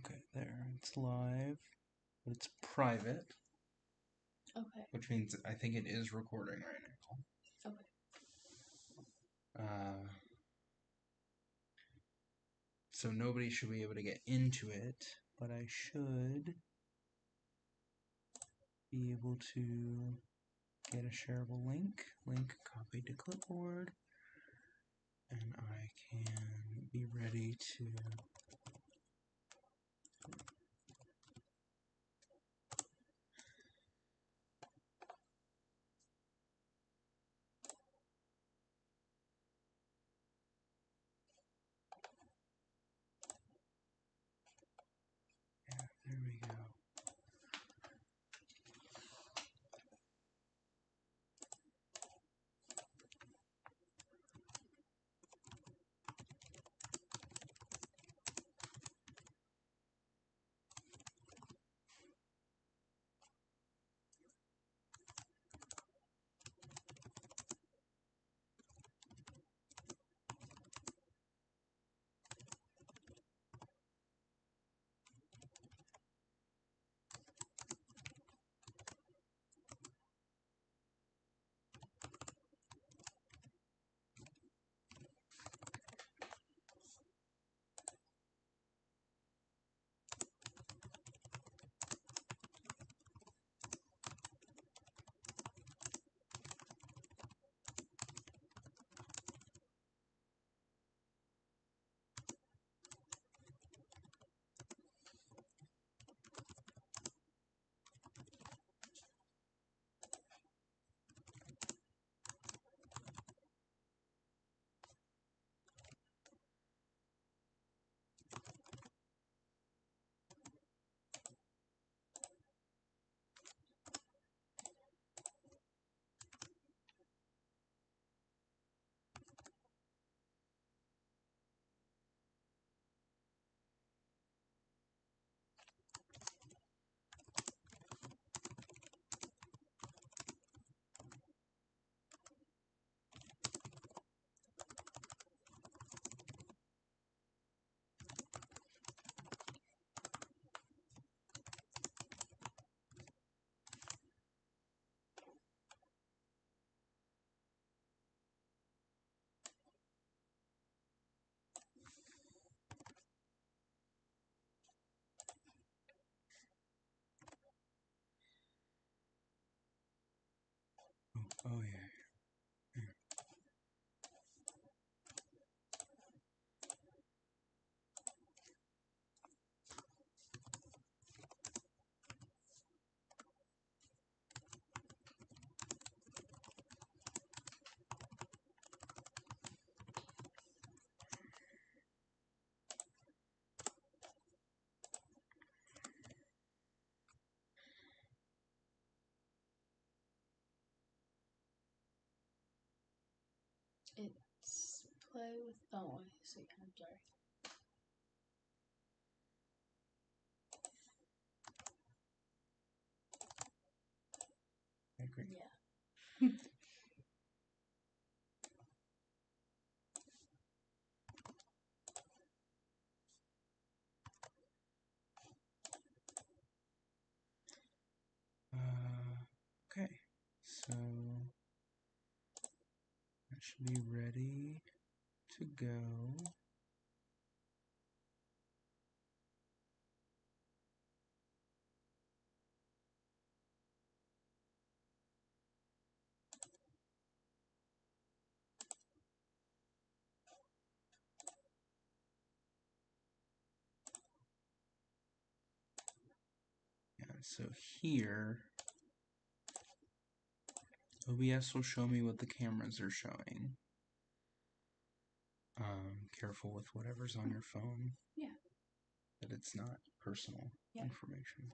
Okay, there. It's live, but it's private. Okay. Which means I think it is recording right now. Okay. So nobody should be able to get into it, but I should be able to get a shareable link. Link copied to clipboard. And I can be ready to... Yeah, there we go. Oh yeah. It's play with. Oh, I see. I'm sorry. I agree. Yeah. Okay, so I should be ready to go. Yeah, so here, OBS will show me what the cameras are showing. Careful with whatever's on your phone. Yeah. That it's not personal Yeah. information.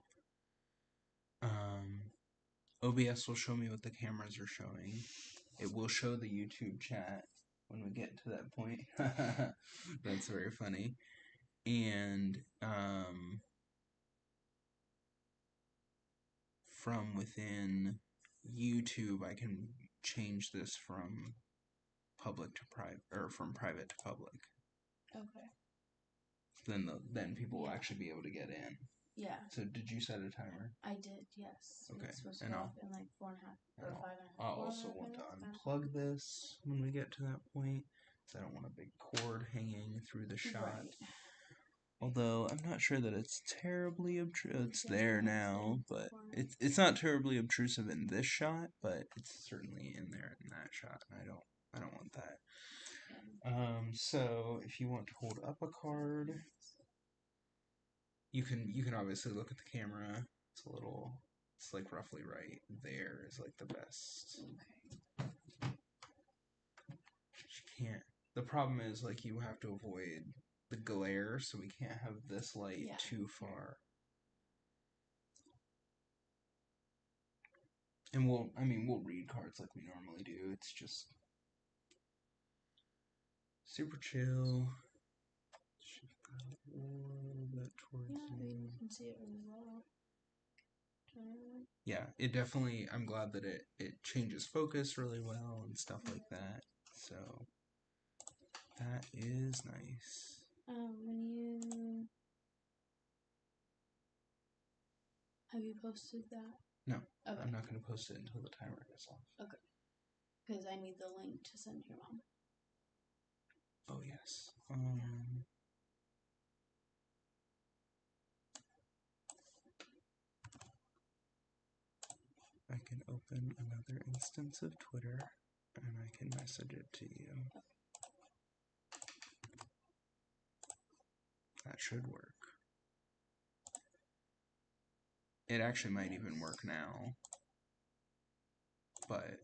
OBS will show me what the cameras are showing. It will show the YouTube chat when we get to that point. That's very funny. And from within YouTube, I can change this from public to private, or from private to public. Okay. then people will Yeah. actually be able to get in. Yeah. So did you set a timer? I did, yes. Okay. It's supposed to And go off in like 4.5 or 5.5. I'll also want to unplug this when we get to that point, because I don't want a big cord hanging through the shot. Right. Although I'm not sure that it's terribly obtrusive. It's Yeah, there it's now, there. but it's not terribly obtrusive in this shot, but it's certainly in there in that shot. And I don't want that. So if you want to hold up a card, you can obviously look at the camera. It's like roughly right there is like the best. Okay. You can't. The problem is like you have to avoid the glare, so we can't have this light too far. And we'll read cards like we normally do. It's just super chill. Shift that a little bit towards you. You can see it really well. Yeah, it definitely, I'm glad that it changes focus really well and stuff like that. So, that is nice. Have you posted that? No, okay. I'm not going to post it until the timer gets off. Okay. Because I need the link to send your mom. Oh, yes. I can open another instance of Twitter, and I can message it to you. That should work. It actually might even work now, but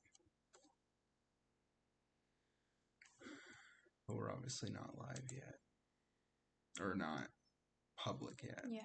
we're obviously not live yet, or not public yet. Yeah.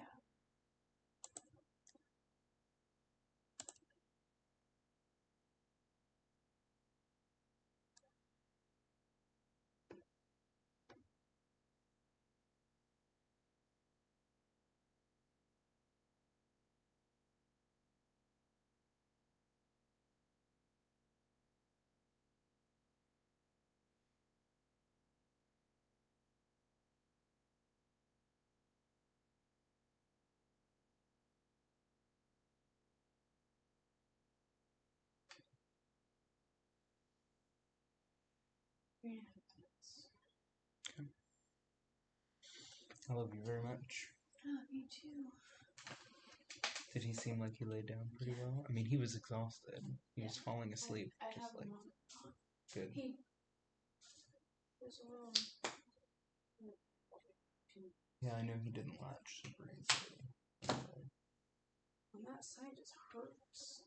Okay. I love you very much. I love you too. Did he seem like he laid down pretty well? I mean, he was exhausted. He was falling asleep. I just have like him on. good. Yeah, I know he didn't latch super easily. On that side just hurts.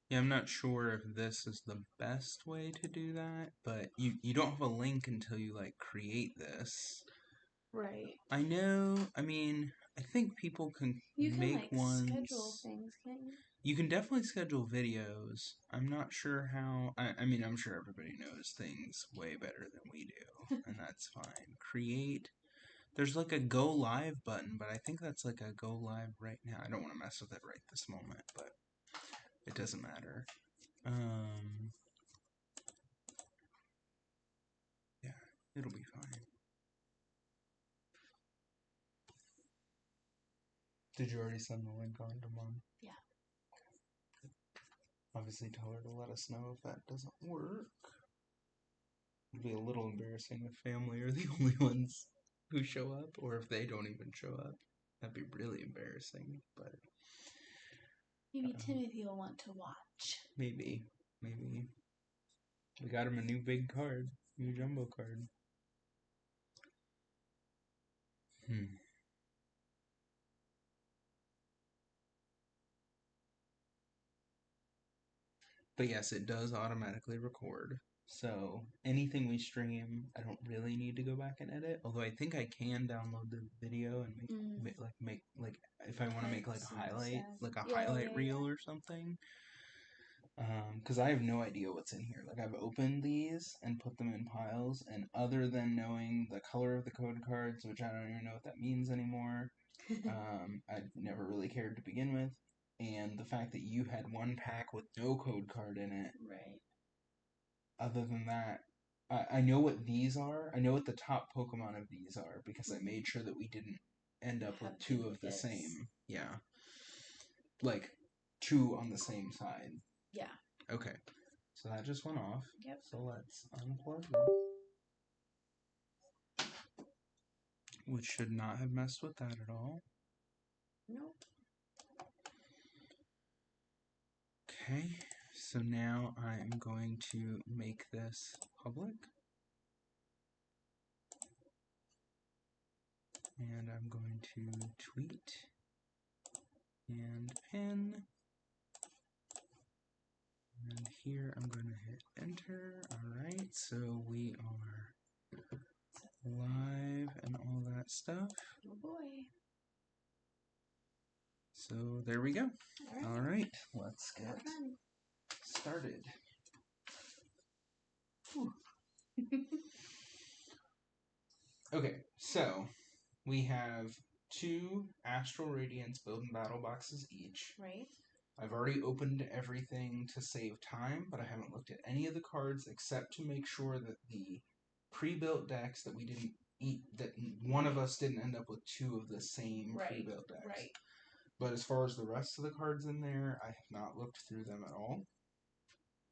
Yeah, I'm not sure if this is the best way to do that, but you don't have a link until you like create this. Right. I know. I mean, I think people can make ones. Schedule things, can't you? You can definitely schedule videos. I'm not sure how. I mean, I'm sure everybody knows things way better than we do, and that's fine. Create. There's like a go live button, but I think that's like a go live right now. I don't want to mess with it right this moment, but it doesn't matter. Yeah, it'll be fine. Did you already send the link on to Mom? Yeah. Obviously, tell her to let us know if that doesn't work. It'd be a little embarrassing if family are the only ones who show up, or if they don't even show up. That'd be really embarrassing, but Maybe Timothy will want to watch. maybe. We got him a new big card, new jumbo card. But yes, it does automatically record. So anything we stream, I don't really need to go back and edit. Although I think I can download the video and make if I want to make like a highlight reel or something. Because I have no idea what's in here. Like I've opened these and put them in piles, and other than knowing the color of the code cards, which I don't even know what that means anymore, I've never really cared to begin with. And the fact that you had one pack with no code card in it. Right. Other than that, I know what these are. I know what the top Pokemon of these are because I made sure that we didn't end up with two of the same. Yeah. Like, two on the same side. Yeah. Okay. So that just went off. Yep. So let's unplug this. Which should not have messed with that at all. Nope. Okay. So now I am going to make this public. And I'm going to tweet and pin. And here I'm going to hit enter. Alright, so we are live and all that stuff. Oh boy. So there we go. Alright, let's get started. Okay, so we have 2 Astral Radiance Build Battle boxes each. Right. I've already opened everything to save time, but I haven't looked at any of the cards except to make sure that the pre-built decks that we didn't eat, that one of us didn't end up with 2 of the same pre-built decks. Right. But as far as the rest of the cards in there, I have not looked through them at all.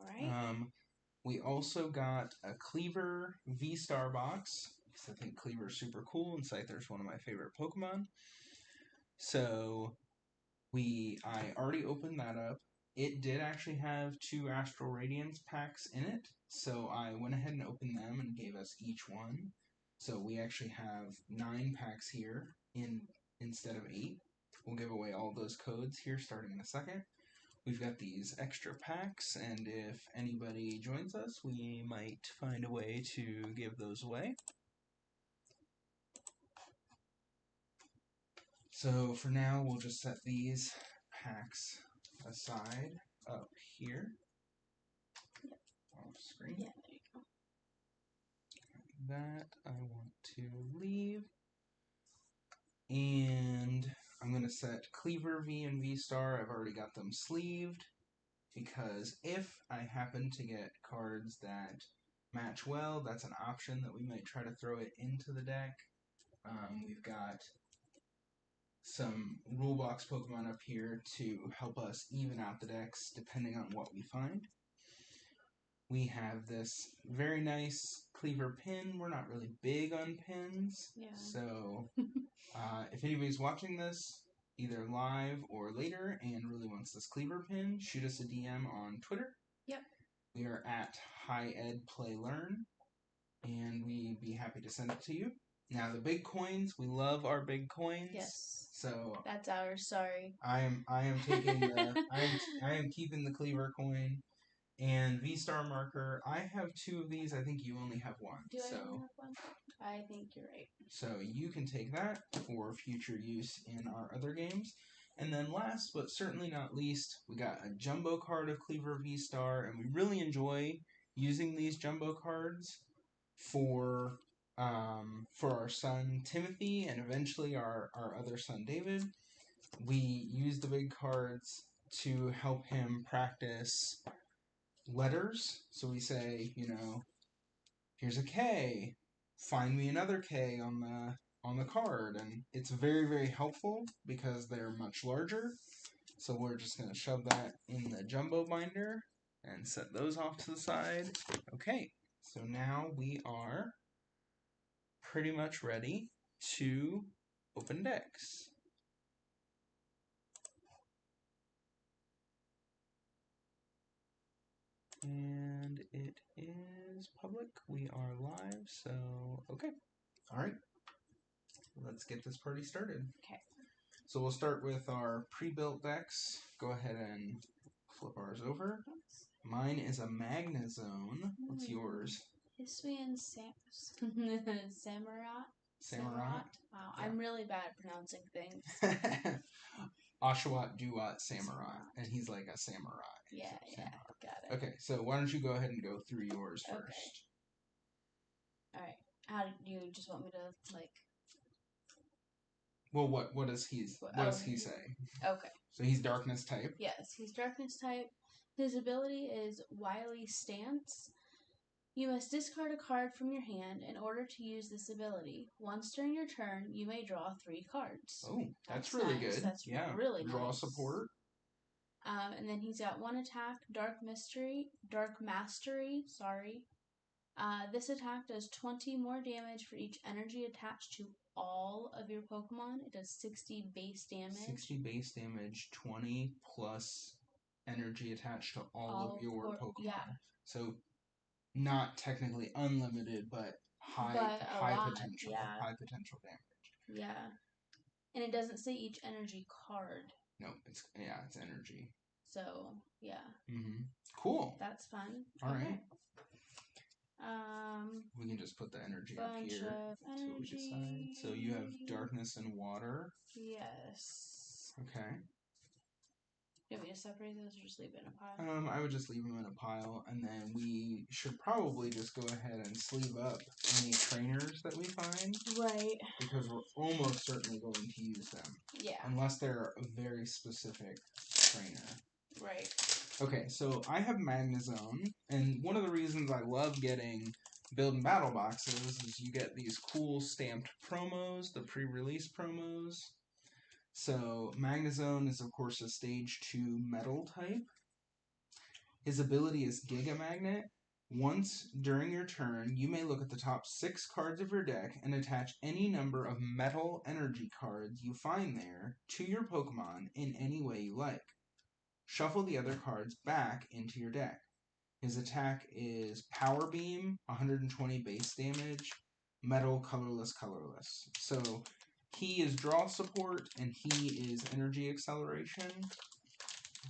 Right. We also got a Cleaver V-Star box, because I think Cleaver's super cool, and Scyther's one of my favorite Pokemon. So I already opened that up. It did actually have 2 Astral Radiance packs in it, so I went ahead and opened them and gave us each one. So we actually have 9 packs here instead of 8. We'll give away all those codes here starting in a second. We've got these extra packs, and if anybody joins us, we might find a way to give those away. So for now, we'll just set these packs aside up here. Yep. Off screen. Yeah, there you go. That I want to leave. And I'm going to set Cleaver V and V-Star. I've already got them sleeved, because if I happen to get cards that match well, that's an option that we might try to throw it into the deck. We've got some rule box Pokemon up here to help us even out the decks depending on what we find. We have this very nice Cleaver pin. We're not really big on pins, so if anybody's watching this, either live or later, and really wants this Cleaver pin, shoot us a DM on Twitter. Yep. We are at HighEdPlayLearn, and we'd be happy to send it to you. Now, the big coins, we love our big coins. Yes. So that's ours. Sorry. I am taking the I am keeping the Cleaver coin and V-Star marker. I have 2 of these. I think you only have 1. Do I only have 1? I think you're right. So you can take that for future use in our other games. And then last but certainly not least, we got a jumbo card of Cleaver V-Star, and we really enjoy using these jumbo cards for our son Timothy and eventually our other son David. We use the big cards to help him practice letters. So we say, here's a K, find me another K on the card, and it's very, very helpful because they're much larger. So we're just going to shove that in the jumbo binder and set those off to the side. Okay, So now we are pretty much ready to open decks. And it is public. We are live, so okay. All right. Let's get this party started. Okay. So we'll start with our pre-built decks. Go ahead and flip ours over. Mine is a Magnezone. What's yours? Hisui and Samurott. Samurott. Wow, Yeah. I'm really bad at pronouncing things. Oshawott Duat Samurott. And he's like a samurai. Yeah, so yeah, got it. Okay, so why don't you go ahead and go through yours first? Alright. How do you just want me to, like... Well, what does he say? Okay. So he's darkness type. Yes, he's darkness type. His ability is Wily Stance. You must discard a card from your hand in order to use this ability. Once during your turn, you may draw 3 cards. Oh, that's really nice. good. That's really nice. Draw support. And then he's got 1 attack, Dark Mastery. This attack does 20 more damage for each energy attached to all of your Pokemon. It does 60 base damage. 60 base damage, 20 plus energy attached to all of your Pokemon. Yeah. So not technically unlimited, but high potential. Yeah. High potential damage. Yeah. And it doesn't say each energy card. No, it's energy. So, yeah. Cool. That's fun. All okay. right. We can just put the energy up here. That's what we decide. So you have darkness and water. Yes. Okay. You want me to separate those or just leave it in a pile? I would just leave them in a pile, and then we should probably just go ahead and sleeve up any trainers that we find. Right. Because we're almost certainly going to use them. Yeah. Unless they're a very specific trainer. Right. Okay, so I have Magnezone, and one of the reasons I love getting Build Battle boxes is you get these cool stamped promos, the pre-release promos. So Magnezone is of course a stage 2 metal type. His ability is Giga Magnet. Once during your turn, you may look at the top 6 cards of your deck and attach any number of metal energy cards you find there to your Pokemon in any way you like. Shuffle the other cards back into your deck. His attack is Power Beam, 120 base damage, Metal, colorless. So he is draw support and he is energy acceleration.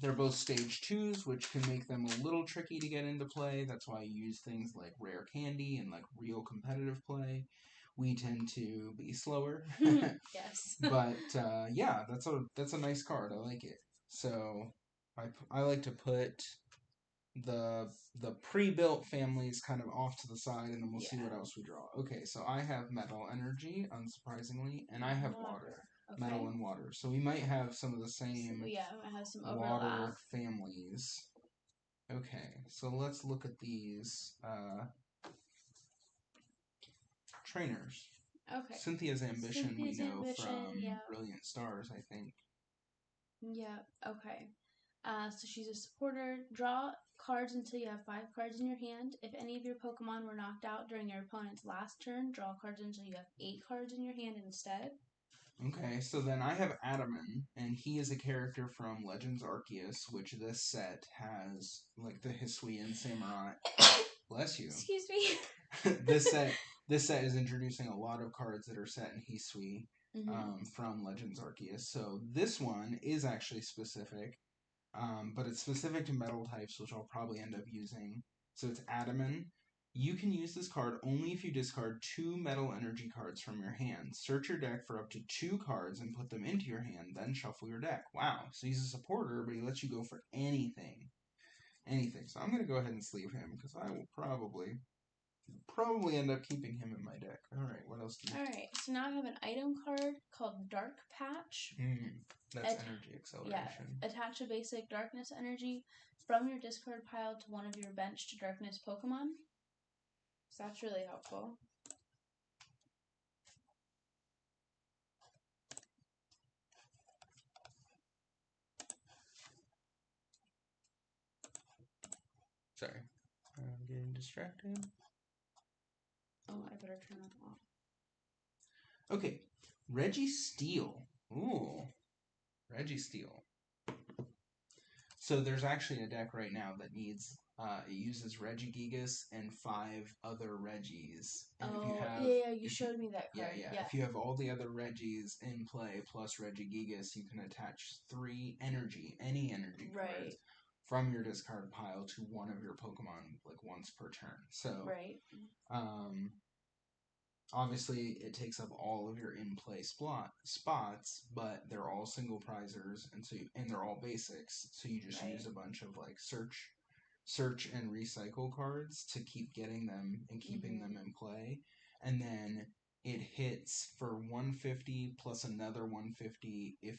They're both stage 2s, which can make them a little tricky to get into play. That's why you use things like rare candy and like real competitive play. We tend to be slower. Yes. But yeah, that's a nice card. I like it. So I like to put the pre-built families kind of off to the side, and then we'll see what else we draw. Okay, so I have metal energy, unsurprisingly, and I have water. Okay. Metal and water. So we might have some of the same it has some water families. Okay, so let's look at these trainers. Okay. Cynthia's Ambition we know from Brilliant Stars, I think. Yeah, okay. So she's a supporter. Draw cards until you have 5 cards in your hand. If any of your Pokemon were knocked out during your opponent's last turn, draw cards until you have 8 cards in your hand instead. Okay, so then I have Adaman, and he is a character from Legends Arceus, which this set has, like, the Hisuian Samurai. Bless you. Excuse me. This set is introducing a lot of cards that are set in Hisui from Legends Arceus. So this one is actually specific, but it's specific to metal types, which I'll probably end up using. So it's Adaman. You can use this card only if you discard 2 metal energy cards from your hand. Search your deck for up to 2 cards and put them into your hand, then shuffle your deck. Wow, so he's a supporter, but he lets you go for anything. So I'm going to go ahead and sleeve him, because I will probably end up keeping him in my deck. Alright, what else do you have? Alright, so now I have an item card called Dark Patch. That's energy acceleration. Yeah, attach a basic darkness energy from your discard pile to one of your bench to darkness Pokemon. So that's really helpful. Sorry, I'm getting distracted. Oh, I better turn it off. Okay, Registeel. Ooh, Registeel. So there's actually a deck right now that needs it uses Regigigas and 5 other Regis. And if you have you showed me that card. yeah. If you have all the other Regis in play plus Regigigas, you can attach 3 any energy cards from your discard pile to one of your Pokemon like once per turn. So obviously, it takes up all of your in-play spots, but they're all single prizers, and they're all basics. So you just use a bunch of like search and recycle cards to keep getting them and keeping them in play, and then it hits for 150 plus another 150 if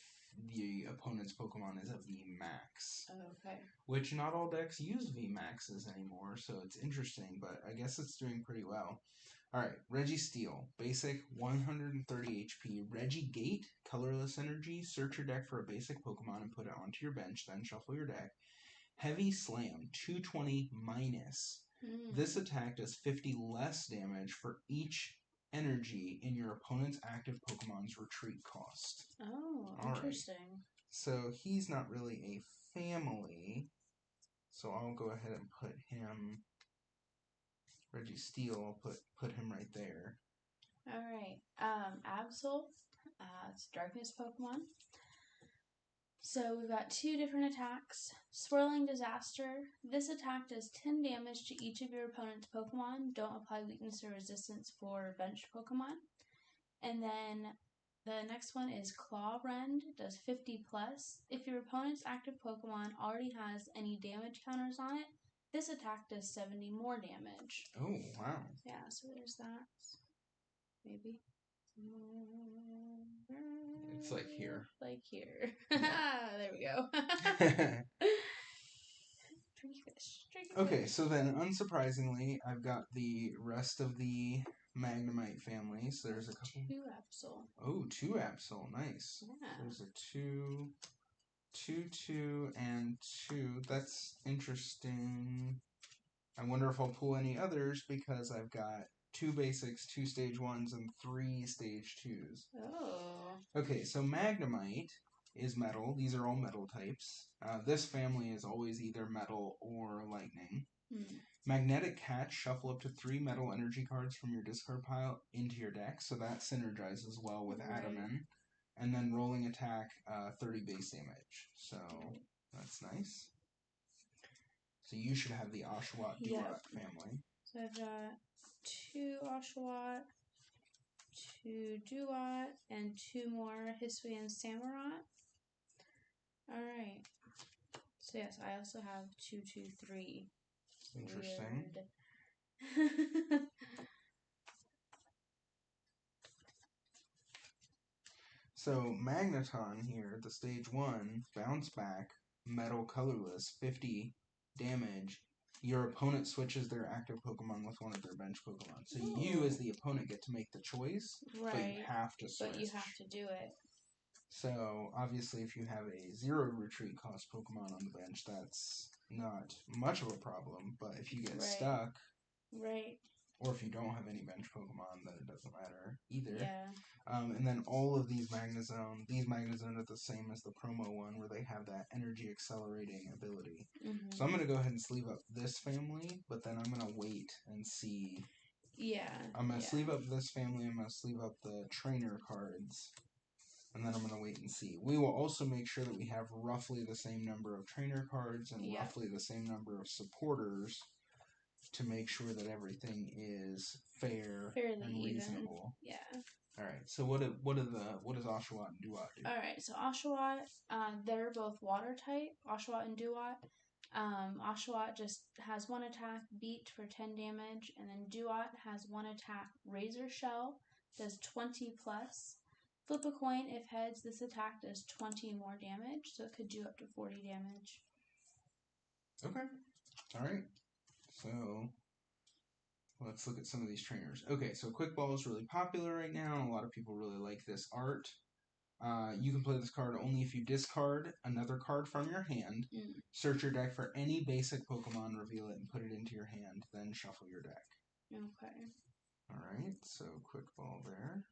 the opponent's Pokemon is of the max. Okay. Which not all decks use V maxes anymore, so it's interesting, but I guess it's doing pretty well. Alright, Registeel. Basic, 130 HP. Regigate, colorless energy. Search your deck for a basic Pokemon and put it onto your bench, then shuffle your deck. Heavy Slam, 220 minus. This attack does 50 less damage for each energy in your opponent's active Pokemon's retreat cost. Oh, interesting. Right. So he's not really a family, so I'll go ahead and put him... Registeel, I'll put him right there. Alright. Absol. It's Darkness Pokemon. So we've got 2 different attacks. Swirling Disaster. This attack does 10 damage to each of your opponent's Pokemon. Don't apply weakness or resistance for bench Pokemon. And then the next one is Claw Rend. Does 50 plus. If your opponent's active Pokemon already has any damage counters on it, this attack does 70 more damage. Oh, wow. Yeah, so there's that. Maybe. It's like here. Like here. Yeah. There we go. Okay, so then unsurprisingly, I've got the rest of the Magnemite family. So there's a couple. 2 Absol. Oh, 2 Absol. Nice. Yeah. There's a 2, 2, and 2. That's interesting. I wonder if I'll pull any others because I've got 2 basics, 2 stage 1s, and 3 stage 2s. Oh. Okay, so Magnemite is metal. These are all metal types. This family is always either metal or lightning. Magnetic Catch, shuffle up to 3 metal energy cards from your discard pile into your deck, so that synergizes well with Adaman. And then rolling attack, 30 base damage. So that's nice. So you should have the Oshawott Duat family. So I've got 2 Oshawott, 2 Duat, and 2 more Hisuian Samurott. Alright. So yes, I also have 2, 2, 3. Interesting. So Magneton here, the stage 1, bounce back, metal colorless, 50 damage. Your opponent switches their active Pokemon with one of their bench Pokemon. So you, as the opponent, get to make the choice, but you have to switch. But you have to do it. So, obviously, if you have a 0 retreat cost Pokemon on the bench, that's not much of a problem. But if you get stuck, or if you don't have any bench Pokemon, then it doesn't matter either. Yeah. And then all of these Magnezone are the same as the promo one, where they have that energy accelerating ability. So I'm going to go ahead and sleeve up this family, but then I'm going to wait and see. Yeah. I'm going to sleeve up this family, I'm going to sleeve up the trainer cards, and then I'm going to wait and see. We will also make sure that we have roughly the same number of trainer cards and roughly the same number of supporters to make sure that everything is fairly and reasonable. Even. Yeah. All right. So what does Oshawott and Duat do? All right. So Oshawott, they're both water type. Oshawott and Duat. Oshawott just has 1 attack, beat for 10 damage, and then Duat has 1 attack, Razor Shell, does 20 plus. Flip a coin. If heads, this attack does 20 more damage, so it could do up to 40 damage. Okay. All right. So let's look at some of these trainers. Okay, so Quick Ball is really popular right now. A lot of people really like this art. You can play this card only if you discard another card from your hand, search your deck for any basic Pokemon, reveal it, and put it into your hand, then shuffle your deck. Okay. Alright, so quick ball there.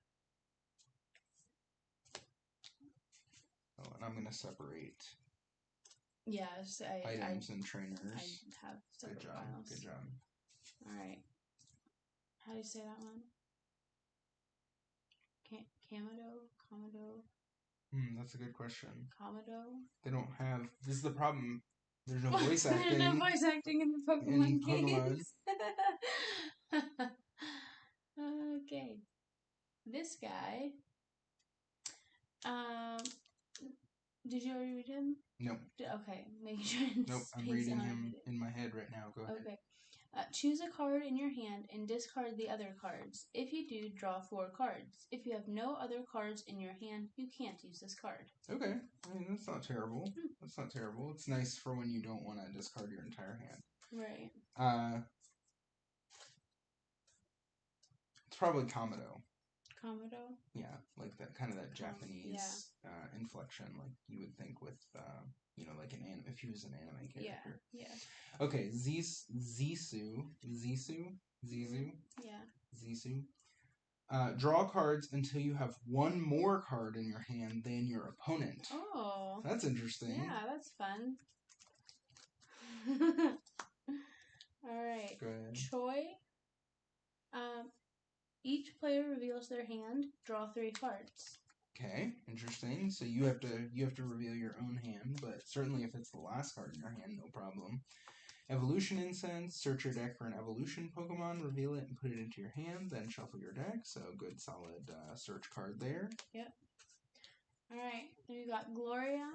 Oh, and I'm going to separate Yes, items and I trainers. have separate Good job. files. Good job. All right. How do you say that one? Komodo? That's a good question. Komodo? They don't have. This is the problem. There's no voice There's acting. no voice acting in the in Pokemon Pokemon. games. Okay. This guy. Did you already read him? Nope. Okay, making sure I didn't Nope. I'm space reading out him anything. in my head right now. Go ahead. Okay. Choose a card in your hand and discard the other cards. If you do, draw 4 cards. If you have no other cards in your hand, you can't use this card. Okay. I mean, that's not terrible. That's not terrible. It's nice for when you don't want to discard your entire hand. Right. It's probably Komodo. Komodo? Yeah, like that kind of that Japanese inflection, like you would think with, like if he was an anime character. Yeah. Okay, Zisu. Yeah. Zisu. Draw cards until you have one more card in your hand than your opponent. Oh. That's interesting. Yeah, that's fun. Alright. Go ahead. Choi. Each player reveals their hand. Draw 3 cards. Okay, interesting. So you have to reveal your own hand, but certainly if it's the last card in your hand, no problem. Evolution Incense, search your deck for an evolution Pokemon, reveal it and put it into your hand, then shuffle your deck. So good solid search card there. Yep. Alright, then we got Gloria.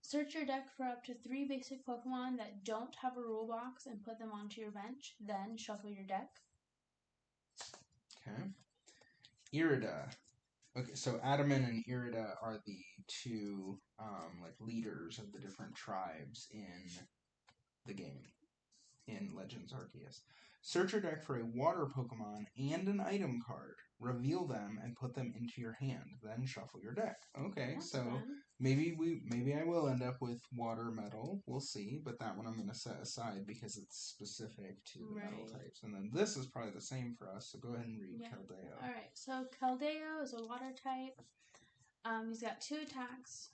Search your deck for up to 3 basic Pokemon that don't have a rule box and put them onto your bench, then shuffle your deck. Okay. Irida. Okay, so Adaman and Irida are the two leaders of the different tribes in the game, in Legends Arceus. Search your deck for a water Pokemon and an item card. Reveal them and put them into your hand. Then shuffle your deck. Okay, That's so fun. maybe I will end up with water metal. We'll see, but that one I'm going to set aside because it's specific to the metal types. And then this is probably the same for us. So go ahead and read Keldeo. All right. So Keldeo is a water type. He's got 2 attacks.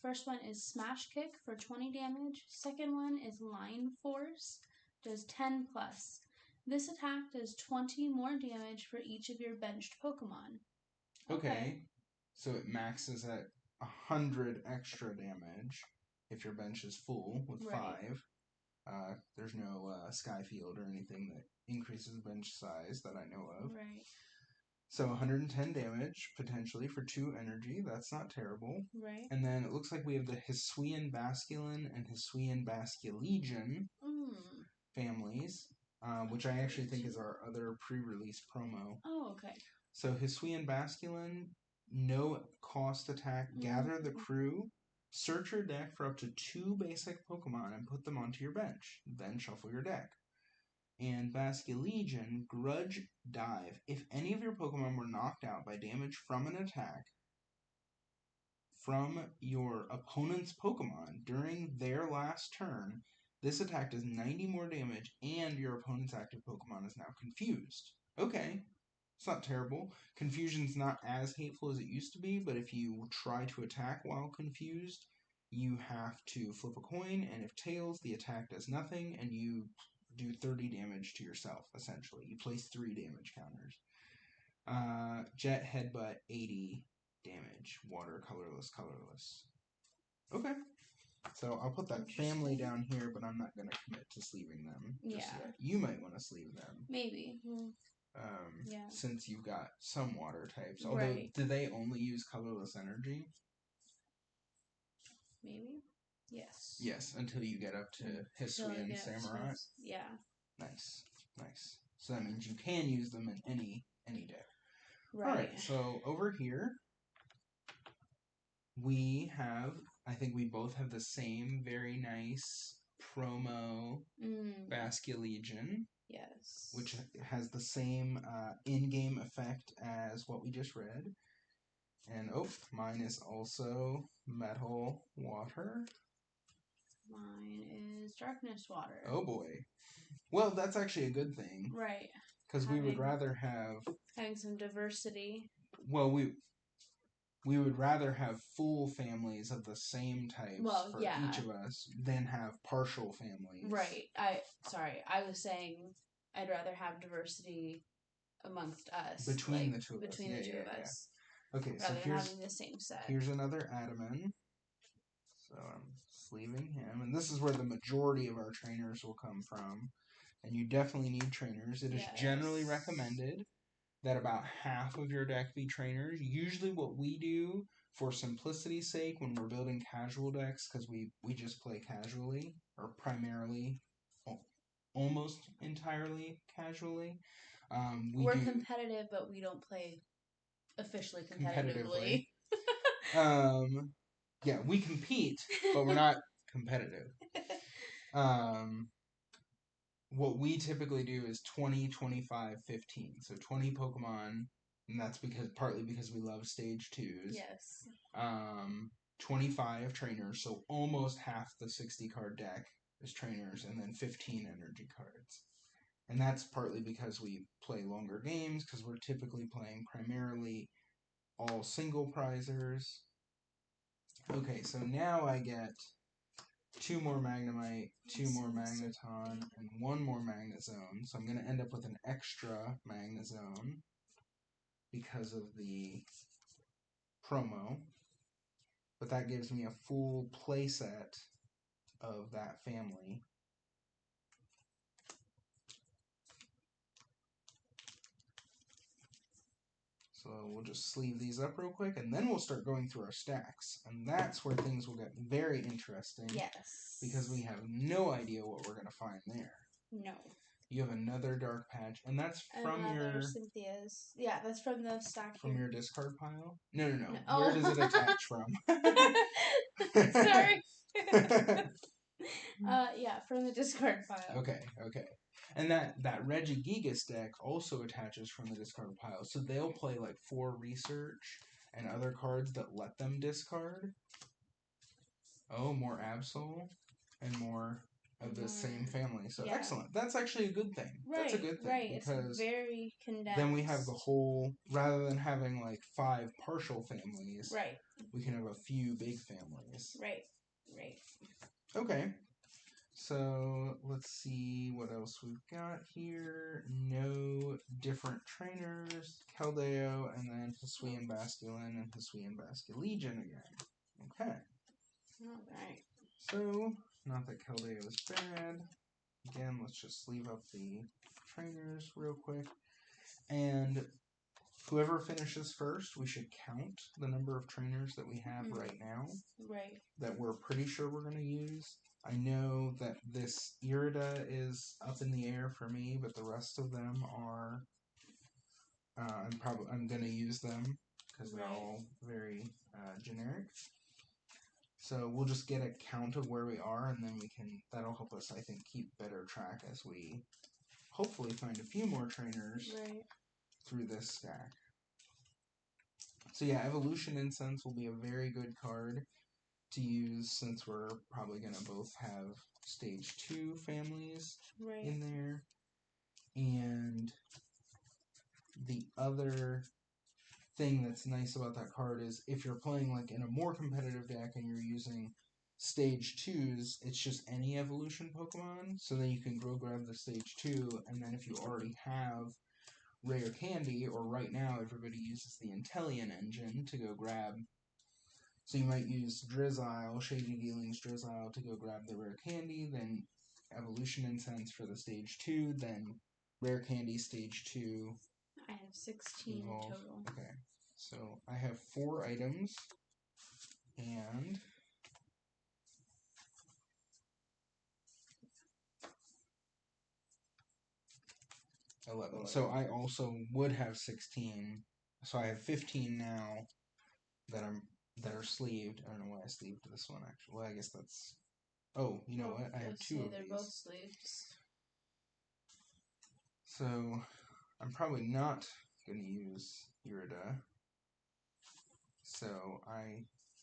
First one is Smash Kick for 20 damage. Second one is Line Force, does 10 plus. This attack does 20 more damage for each of your benched Pokemon. Okay. So it maxes at 100 extra damage if your bench is full with 5. There's no Sky Field or anything that increases bench size that I know of. Right. So 110 damage, potentially, for 2 energy. That's not terrible. Right. And then it looks like we have the Hisuian Basculin and Hisuian Basculegion families, which I actually think is our other pre-release promo. Oh, okay. So Hisuian Basculin, no cost attack, gather the crew, search your deck for up to 2 basic Pokemon and put them onto your bench. Then shuffle your deck. And Basculegion, Grudge Dive. If any of your Pokemon were knocked out by damage from an attack from your opponent's Pokemon during their last turn, this attack does 90 more damage and your opponent's active Pokemon is now confused. Okay, it's not terrible. Confusion's not as hateful as it used to be, but if you try to attack while confused, you have to flip a coin, and if tails, the attack does nothing, and you do 30 damage to yourself, essentially. You place 3 damage counters. Jet Headbutt, 80 damage. Water, colorless. Okay. So I'll put that family down here, but I'm not going to commit to sleeving them just yet. You might want to sleeve them. Maybe. Since you've got some water types. Although, do they only use colorless energy? Maybe. Yes. Yes, until you get up to Hisuian Samurai. Yeah. Nice. So that means you can use them in any deck. Right. Alright, so over here, we have, I think we both have the same very nice promo Basculegion. Yes. Which has the same in-game effect as what we just read. And, mine is also Metal Water. Mine is Darkness Water. Oh boy. Well, that's actually a good thing. Right. Because we would rather have... Having some diversity. Well, we would rather have full families of the same types for each of us than have partial families. Right. I was saying I'd rather have diversity amongst us. Between the two of us. Between the two of us. Okay, rather so than having the same set. Here's another adamant. So I'm sleeving him. And this is where the majority of our trainers will come from. And you definitely need trainers. It is generally recommended that about half of your deck be trainers. Usually what we do, for simplicity's sake, when we're building casual decks, because we just play casually, or primarily, almost entirely casually. We're competitive, but we don't play officially competitively. Yeah, we compete, but we're not competitive. What we typically do is 20, 25, 15. So 20 Pokemon, and that's partly because we love stage 2s. Yes. 25 trainers, so almost half the 60 card deck is trainers, and then 15 energy cards. And that's partly because we play longer games, because we're typically playing primarily all single prizers. Okay, so now I get 2 more Magnemite, 2 more Magneton, and 1 more Magnezone. So I'm going to end up with an extra Magnezone because of the promo. But that gives me a full playset of that family. So we'll just sleeve these up real quick, and then we'll start going through our stacks. And that's where things will get very interesting. Yes. Because we have no idea what we're going to find there. No. You have another dark patch, and that's from your... Cynthia's. Yeah, that's from the stack From your discard pile? No. Oh. Where does it attach from? Sorry. Yeah, from the discard pile. Okay. And that Regigigas deck also attaches from the discard pile. So they'll play like 4 research and other cards that let them discard. Oh, more Absol and more of the same family. So excellent. That's actually a good thing. Right, that's a good thing. Right, Because it's very condensed. then we have the whole, rather than having like 5 partial families, right, we can have a few big families. Right. Okay. So let's see what else we've got here. No different trainers. Keldeo, and then Hisuian Basculin and Hisuian Basculegion again. Okay. Alright. So, not that Keldeo is bad. Again, let's just leave up the trainers real quick. And whoever finishes first, we should count the number of trainers that we have right now. Right. That we're pretty sure we're going to use. I know that this Irida is up in the air for me, but the rest of them are... I'm going to use them because they're all very generic. So we'll just get a count of where we are, and then that'll help us, I think, keep better track as we hopefully find a few more trainers through this stack. So yeah, Evolution Incense will be a very good card to use since we're probably going to both have stage 2 families in there. And the other thing that's nice about that card is if you're playing like in a more competitive deck and you're using stage 2s, it's just any evolution Pokemon. So then you can go grab the stage 2, and then if you already have Rare Candy, or right now everybody uses the Intellion engine to go grab. So you might use Drizzile, Shady Dealings Drizzile to go grab the Rare Candy, then Evolution Incense for the Stage 2, then Rare Candy Stage 2. I have 16 total. Okay, so I have 4 items, and... 11. So I also would have 16. So I have 15 now that are sleeved. I don't know why I sleeved this one, actually. Well, I guess that's... Oh, you know what? I have 2 of they're these. both sleeves. So I'm probably not going to use Irida. So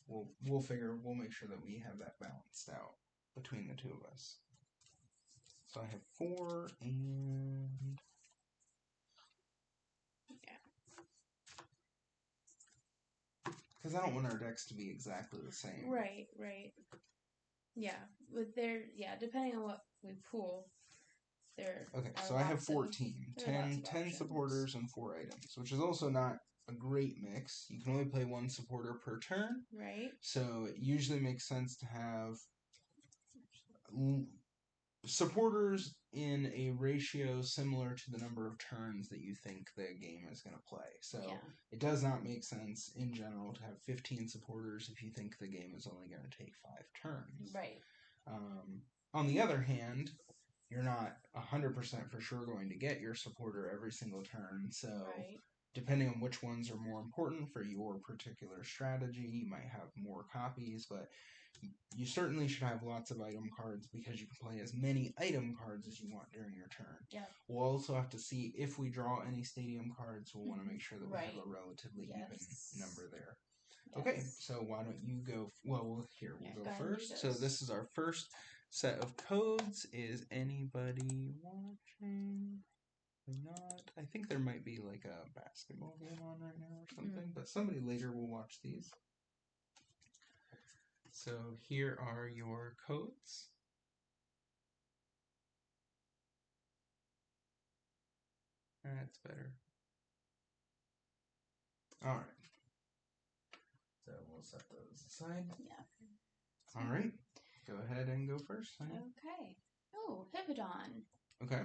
we'll make sure that we have that balanced out between the two of us. So I have 4 and Because I don't want our decks to be exactly the same. Right. Yeah, depending on what we pull, there. Okay, are so I have lots of- 14. there are lots of 10 options. supporters and 4 items, which is also not a great mix. You can only play one supporter per turn. Right. So it usually makes sense to have supporters in a ratio similar to the number of turns that you think the game is going to play. So it does not make sense in general to have 15 supporters if you think the game is only going to take 5 turns. Right. On the other hand, you're not 100% for sure going to get your supporter every single turn. So depending on which ones are more important for your particular strategy, you might have more copies, but you certainly should have lots of item cards because you can play as many item cards as you want during your turn. Yeah. We'll also have to see if we draw any stadium cards. We'll want to make sure that we have a relatively even number there. Yes. Okay, so why don't you go? We'll go first. So this is our first set of codes. Is anybody watching? Not. I think there might be like a basketball game on right now or something, but somebody later will watch these. So here are your codes. That's better. All right. So we'll set those aside. Yeah. All right. Go ahead and go first. Honey. Okay. Oh, Hippodon. Okay.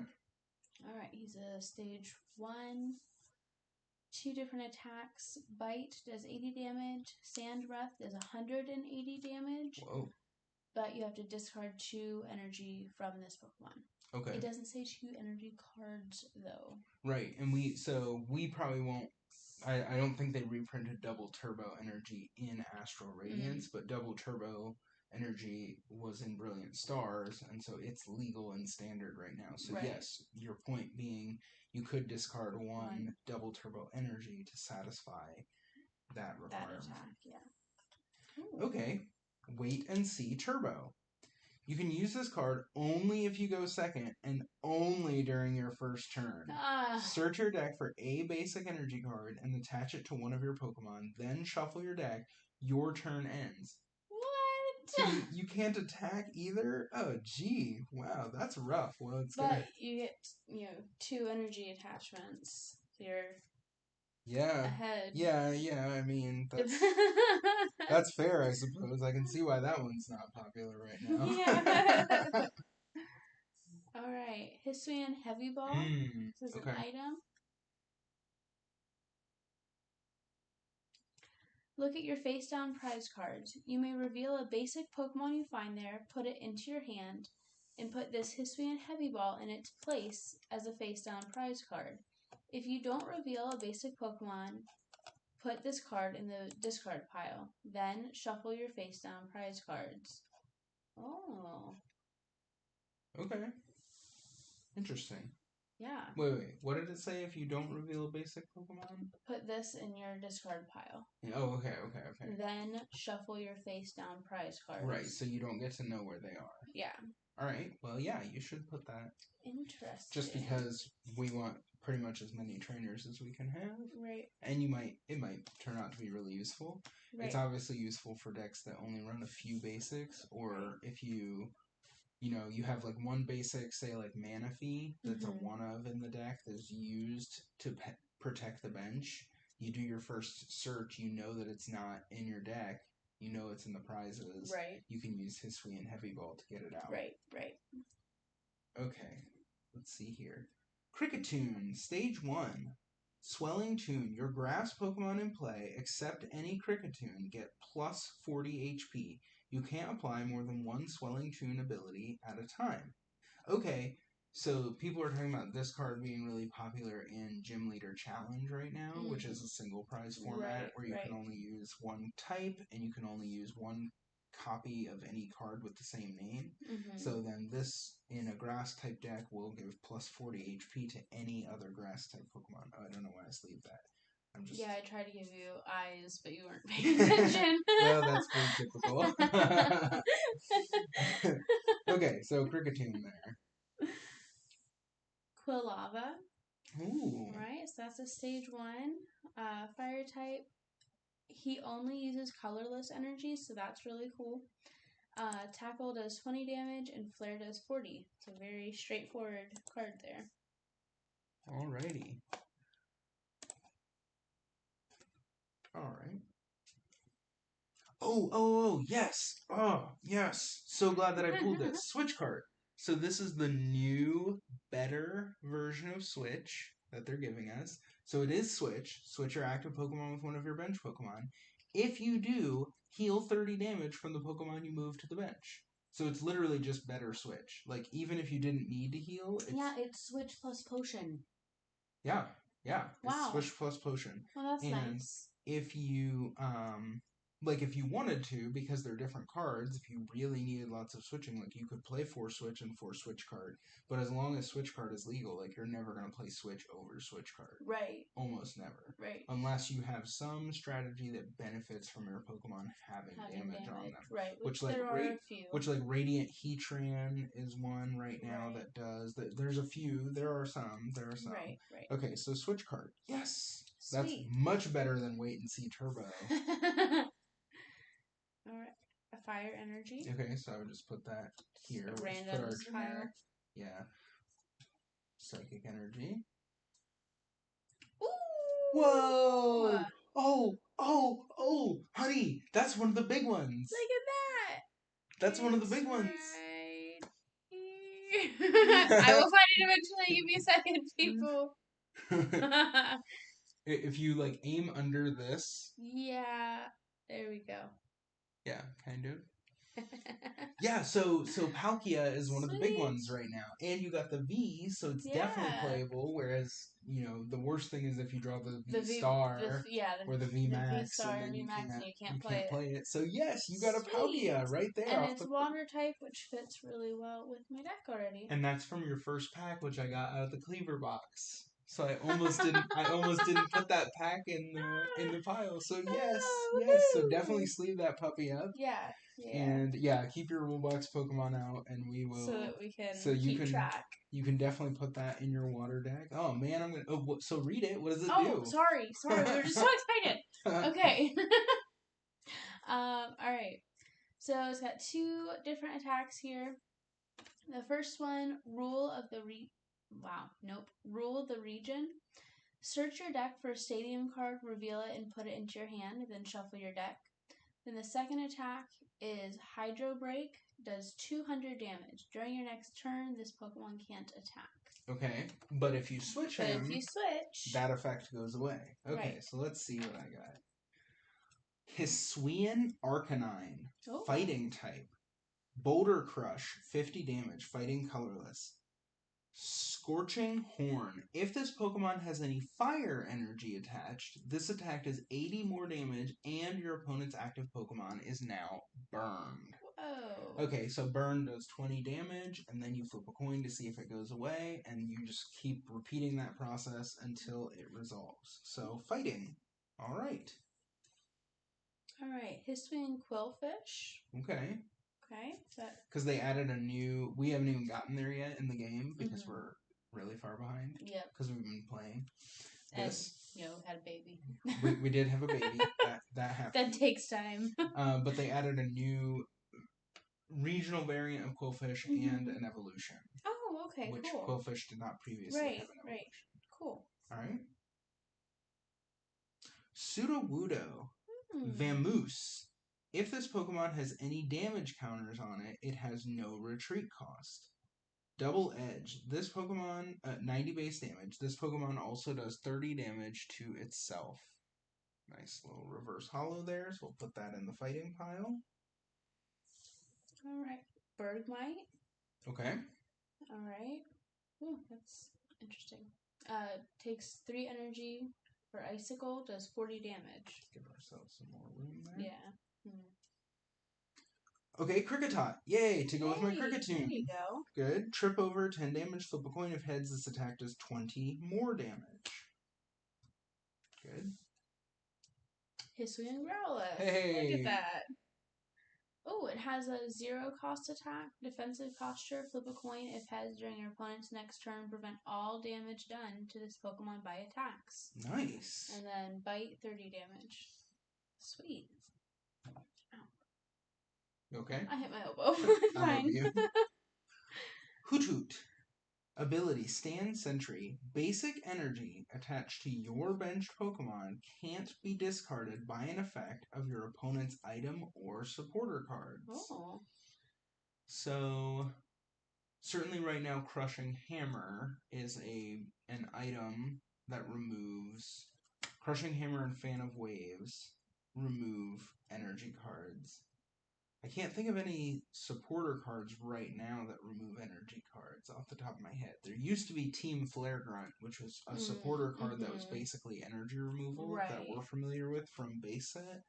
All right. He's a stage 1. 2 different attacks. Bite does 80 damage. Sand Breath does 180 damage. Whoa. But you have to discard 2 energy from this Pokemon. Okay. It doesn't say 2 energy cards, though. Right. And we probably won't. I don't think they reprinted Double Turbo Energy in Astral Radiance, but Double Turbo Energy was in Brilliant Stars, and so it's legal and standard right now. So yes, your point being you could discard one Double Turbo Energy to satisfy that requirement. That attack, yeah. Okay. Wait and See Turbo. You can use this card only if you go second and only during your first turn. Search your deck for a basic energy card and attach it to one of your Pokemon, then shuffle your deck. Your turn ends. What? So you can't attack either? Oh, gee. Wow, that's rough. Well, it's But you get, 2 energy attachments. So you're ahead. Yeah, I mean, that's fair, I suppose. I can see why that one's not popular right now. Yeah. Alright. Hisuian Heavy Ball. This is an item. Look at your face-down prize cards. You may reveal a basic Pokemon you find there, put it into your hand, and put this Hisuian Heavy Ball in its place as a face-down prize card. If you don't reveal a basic Pokemon, put this card in the discard pile. Then shuffle your face-down prize cards. Oh. Okay. Interesting. Yeah. Wait. What did it say if you don't reveal a basic Pokemon? Put this in your discard pile. Oh, okay. Then shuffle your face-down prize cards. Right, so you don't get to know where they are. Yeah. Alright, well, yeah, you should put that. Interesting. Just because we want pretty much as many trainers as we can have. Right. And it might turn out to be really useful. Right. It's obviously useful for decks that only run a few basics, or if you have like one basic, say like Manaphy, that's a one-of in the deck that's used to protect the bench. You do your first search, you know that it's not in your deck, you know it's in the prizes. Right. You can use Hisuian Heavy Ball to get it out. Right. Okay, let's see here. Cricketune, Stage 1. Swelling Tune. Your grass Pokemon in play, except any Cricketune, get plus 40 HP. You can't apply more than one Swelling Tune ability at a time. Okay, so people are talking about this card being really popular in Gym Leader Challenge right now, which is a single prize format where you can only use one type and you can only use one copy of any card with the same name. So then this, in a grass type deck, will give plus 40 HP to any other grass type Pokemon. Oh, I don't know why I sleeved that. Yeah, I tried to give you eyes, but you weren't paying attention. Well, that's pretty typical. Okay, so Cricketune there. Quilava. Ooh. Right? Alright, so that's a stage 1. Fire type. He only uses colorless energy, so that's really cool. Tackle does 20 damage and Flare does 40. It's a very straightforward card there. Alrighty. Alright. Oh, yes! Oh, yes! So glad that I pulled this. Switch card. So this is the new, better version of Switch that they're giving us. So it is Switch. Switch your active Pokemon with one of your bench Pokemon. If you do, heal 30 damage from the Pokemon you move to the bench. So it's literally just better Switch. Like, even if you didn't need to heal, it's Switch plus Potion. Yeah. It's Wow. Switch plus Potion. Well, that's and nice. if you if you wanted to, because they're different cards, if you really needed lots of switching, like you could play 4 Switch and 4 Switch card. But as long as Switch card is legal, like you're never gonna play Switch over Switch card. Right. Almost never. Right. Unless you have some strategy that benefits from your Pokemon having damage on them. Right. Which there are a few. Which like Radiant Heatran is one right now Right. that does. There's a few. There are some. Right. Okay, so Switch card. Yes. Sweet. That's much better than Wait and See Turbo. Alright. A fire energy. Okay, so I would just put that here. A We'll just put our generic. Yeah. Psychic energy. Ooh! Whoa! Oh, honey, that's one of the big ones. Look at that. That's one of the big ones. Right here. I will find it eventually. Give me a second, people. If you like aim under this. Yeah. There we go. Yeah, kind of. Yeah, so Palkia is one of the big ones right now. And you got the V, so it's definitely playable, whereas, the worst thing is if you draw the V star or the V Max and then you can't play it. So yes, you got a Palkia right there. And it's water type, which fits really well with my deck already. And that's from your first pack, which I got out of the Cleaver box. So I almost didn't put that pack in the pile. So yes. So definitely sleeve that puppy up. Yeah. And keep your Rulebox Pokemon out, and we will. So that we can keep track. You can definitely put that in your water deck. Oh man, I'm gonna. Oh, so read it. What does it do? Oh, sorry. We were just so excited. Okay. All right. So it's got 2 different attacks here. The first one, rule the region. Search your deck for a stadium card, reveal it, and put it into your hand, then shuffle your deck. Then the second attack is Hydro Break, does 200 damage. During your next turn, this Pokemon can't attack. Okay, but if you switch him, that effect goes away. Okay, right. So let's see what I got. Hisuian Arcanine, fighting type. Boulder Crush, 50 damage, fighting colorless. Scorching Horn. If this Pokemon has any fire energy attached, this attack does 80 more damage, and your opponent's active Pokemon is now burned. Whoa. Okay, so burn does 20 damage, and then you flip a coin to see if it goes away, and you just keep repeating that process until it resolves. So, fighting. Alright. Hisuian Quillfish. Okay. Okay. Because they added a new... We haven't even gotten there yet in the game, because we're really far behind. Yep. Because we've been playing. This. And, had a baby. we did have a baby. That happened. That takes time. But they added a new regional variant of Quillfish and an evolution. Oh, okay, which cool. Quillfish did not previously have an evolution. Right. Cool. Alright. Sudowoodo. Vamoose. If this Pokemon has any damage counters on it, it has no retreat cost. Double Edge. This Pokemon, 90 base damage. This Pokemon also does 30 damage to itself. Nice little reverse holo there, so we'll put that in the fighting pile. Alright. Bergmite. Okay. Alright. Ooh, that's interesting. Takes 3 energy for Icicle, does 40 damage. Give ourselves some more room there. Yeah. Okay, Kricketot. Yay, to go with my Kricketune. There you go. Good. Trip over, 10 damage, flip a coin. If heads, this attack does 20 more damage. Good. Hisuian Growlithe. Hey. Look at that. Oh, it has a 0 cost attack, defensive posture, flip a coin if heads during your opponent's next turn, prevent all damage done to this Pokemon by attacks. Nice. And then bite, 30 damage. Sweet. Ow. You okay? I hit my elbow. I love Fine. you. Hoothoot. Ability, Stand Sentry. Basic energy attached to your benched Pokemon can't be discarded by an effect of your opponent's item or supporter cards. Oh. So, certainly right now, Crushing Hammer is an item that removes... Crushing Hammer and Fan of Waves remove energy cards. I can't think of any supporter cards right now that remove energy cards off the top of my head. There used to be Team Flare Grunt, which was a supporter card that was basically energy removal that we're familiar with from base set,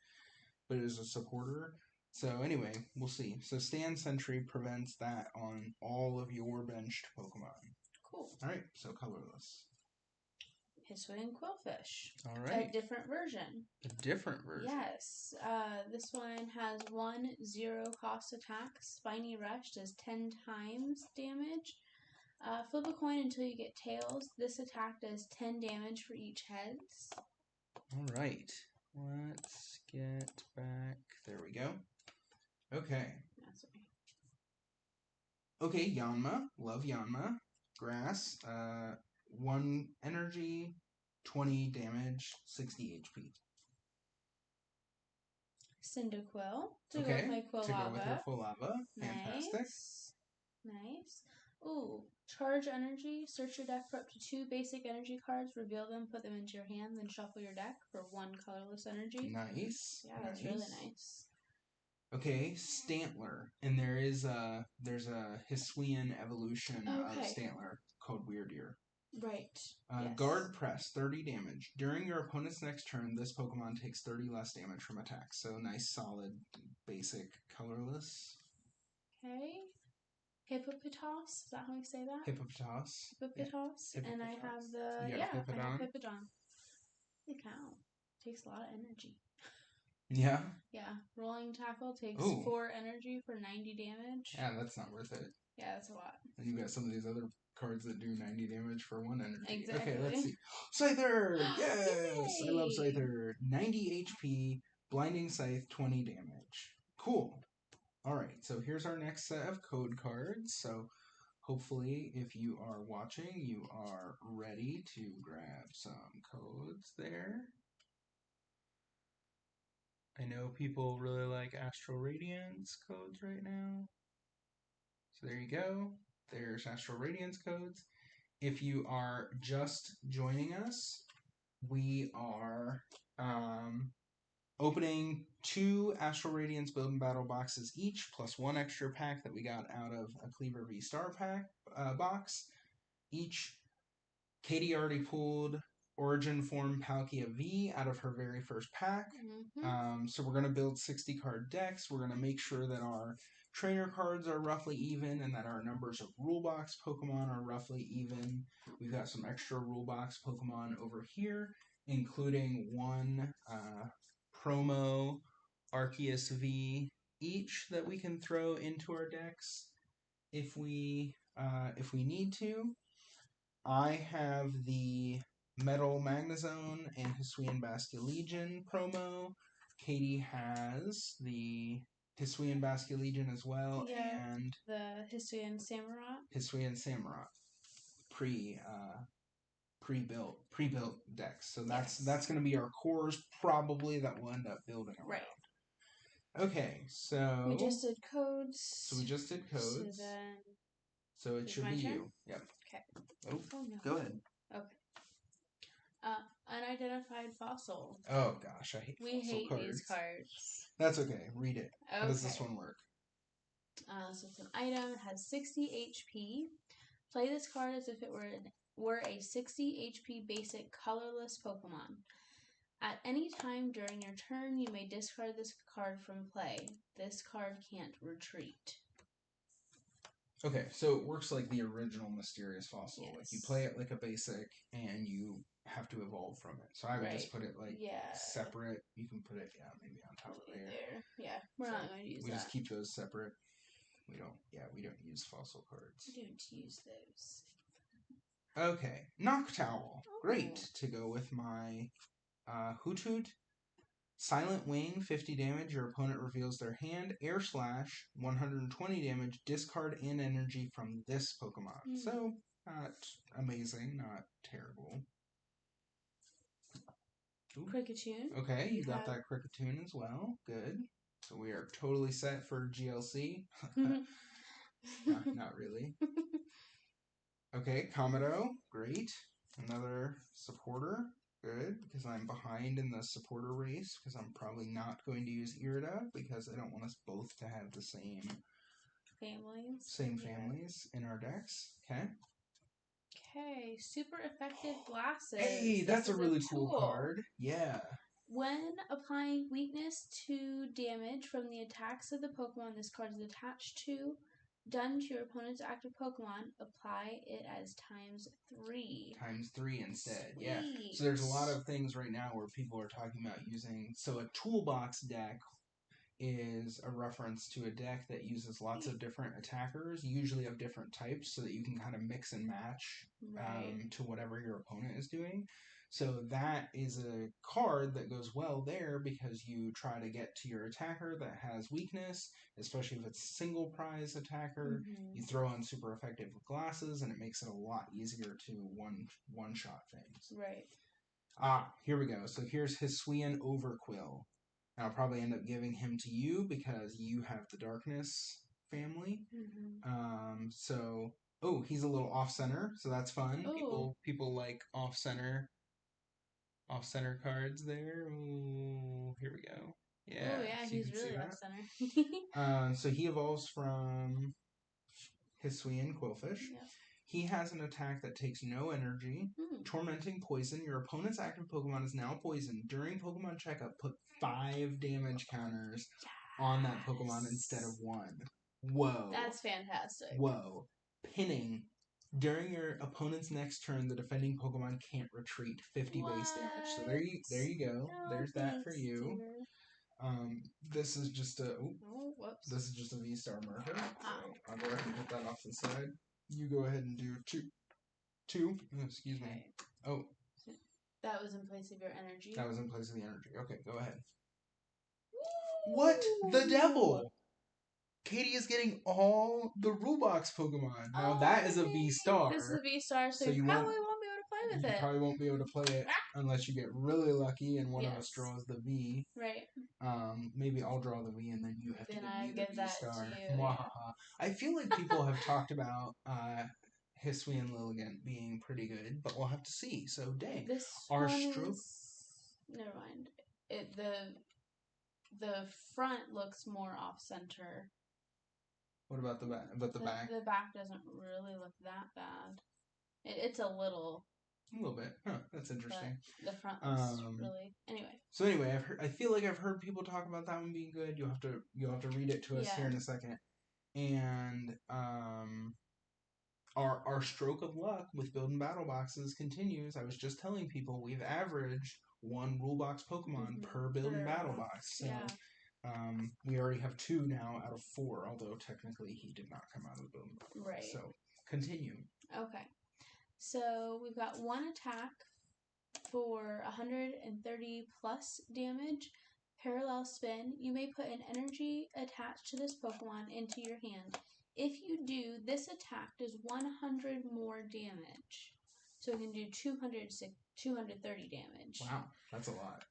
but it was a supporter. So anyway, we'll see. So Stand Sentry prevents that on all of your benched Pokemon. Cool. Alright, so colorless. Hisuian Quillfish. Alright. A different version. A different version. Yes. This one has 1 0 cost attack. Spiny Rush does 10 times damage. Flip a coin until you get tails. This attack does 10 damage for each heads. Alright. Let's get back. There we go. Okay. Okay, Yanma. Love Yanma. Grass. 1 energy, 20 damage, 60 HP. Cyndaquil. To Okay, go with my to go with her Quilava. Fantastic. Nice. Ooh, charge energy. Search your deck for up to 2 basic energy cards. Reveal them, put them into your hand, then shuffle your deck for 1 colorless energy. Nice. Yeah, that's really nice. Okay, Stantler. And there's a Hisuian evolution of Stantler called Weirdeer. Right. Yes. Guard Press, 30 damage. During your opponent's next turn, this Pokemon takes 30 less damage from attacks. So nice, solid, basic, colorless. Okay. Hippopotas, is that how we say that? Hippopotas. Hippopotas. Yeah. And I have the... You have I have Hippodon. Holy cow. Takes a lot of energy. Yeah? Yeah. Rolling Tackle takes 4 energy for 90 damage. Yeah, that's not worth it. Yeah, that's a lot. And you got some of these other cards that do 90 damage for 1 energy. Exactly. Okay, let's see. Scyther! Yes! Yay! I love Scyther. 90 HP, Blinding Scythe, 20 damage. Cool. Alright, so here's our next set of code cards. So hopefully, if you are watching, you are ready to grab some codes there. I know people really like Astral Radiance codes right now. So there you go. There's Astral Radiance codes. If you are just joining us, we are opening 2 Astral Radiance Build Battle boxes each, plus 1 extra pack that we got out of a Cleaver V Star pack box. Each, Katie already pulled Origin Form Palkia V out of her very first pack. So we're going to build 60 card decks. We're going to make sure that our trainer cards are roughly even and that our numbers of rule box Pokemon are roughly even. We've got some extra rule box Pokemon over here, including 1 promo Arceus V each that we can throw into our decks if we need to. I have the Metal Magnezone and Hisuian Basculegion promo. Katie has the Hisuian Basculegion as well, and the Hisuian Samurott. Hisuian Samurott pre-built decks. So that's going to be our cores probably that we'll end up building around. Right. Okay, so we just did codes. So it should be you. Yep. Okay. Oh no. Go ahead. Okay. Unidentified fossil. Oh gosh, I hate fossil cards. We hate these cards. That's okay. Read it. Okay. How does this one work? So it's an item. It has 60 HP. Play this card as if it were a 60 HP basic colorless Pokemon. At any time during your turn, you may discard this card from play. This card can't retreat. Okay, so it works like the original Mysterious Fossil. Like you Yes. play it like a basic, and you have to evolve from it. So I would just Right. put it like Yeah. separate. You can put it, maybe on top of there. Yeah, we're not going to use We that. just keep those separate. We don't use fossil cards. We don't use those. Okay, Noctowl. Oh. Great to go with my Hoothoot. Silent Wing, 50 damage. Your opponent reveals their hand. Air Slash, 120 damage. Discard an energy from this Pokemon. So, not amazing, not terrible. Ooh. Kricketune. Okay, you got that Kricketune as well. Good. So we are totally set for GLC. Not really. Okay, Komodo. Great. Another supporter. Good, because I'm behind in the supporter race, because I'm probably not going to use Irida, because I don't want us both to have the same families in our decks. Okay. Okay, super effective glasses. Hey, that's a really cool card. Yeah. When applying weakness to damage from the attacks of the Pokemon this card is attached to, done to your opponent's active Pokemon, apply it as ×3. ×3 instead. Sweet. Yeah. So there's a lot of things right now where people are talking about using. So a toolbox deck is a reference to a deck that uses lots of different attackers, usually of different types, so that you can kind of mix and match to whatever your opponent is doing. So that is a card that goes well there because you try to get to your attacker that has weakness, especially if it's a single prize attacker. You throw on super effective glasses, and it makes it a lot easier to one-shot things. Right. Here we go. So here's Hisuian Overquill. I'll probably end up giving him to you because you have the Darkness family. He's a little off center, so that's fun. People like off center cards there. Ooh, here we go. Yeah. Oh yeah, so he's really off center. So he evolves from Hisuian Quillfish. Yep. He has an attack that takes no energy. Tormenting Poison. Your opponent's active Pokemon is now poisoned. During Pokemon Checkup, put 5 damage counters on that Pokemon instead of 1. Whoa. That's fantastic. Whoa. Pinning. During your opponent's next turn, the defending Pokemon can't retreat. 50 base damage. So there you go. There's that for you. This is just a This is just a V-Star marker. So I'll go ahead and put that off to the side. You go ahead and do two. Excuse me. Oh. That was in place of your energy. That was in place of the energy. Okay, go ahead. What the devil? Katie is getting all the Rulebox Pokemon. Now that is a V-Star. This is a V-Star, so you probably won't be able to play with it. You probably won't be able to play it unless you get really lucky and one of us draws the V. Right. Maybe I'll draw the V and then you have to give me the V-Star. Yeah. I feel like people have talked about Hisuian Lilligant being pretty good, but we'll have to see. So dang. This Our one stroke. Never mind. The front looks more off center. What about the back? But the back? The back doesn't really look that bad. It's a little. A little bit. Huh, that's interesting. The front looks really. Anyway. So anyway, I feel like I've heard people talk about that one being good. You'll have to read it to us here in a second. And our stroke of luck with building battle boxes continues. I was just telling people we've averaged 1 rule box Pokemon per building battle box. So we already have 2 now out of 4, although technically he did not come out of the building battle box. So continue. Okay. So we've got 1 attack for 130 plus damage. Parallel spin. You may put an energy attached to this Pokemon into your hand. If you do, this attack does 100 more damage. So it can do 230 damage. Wow, that's a lot.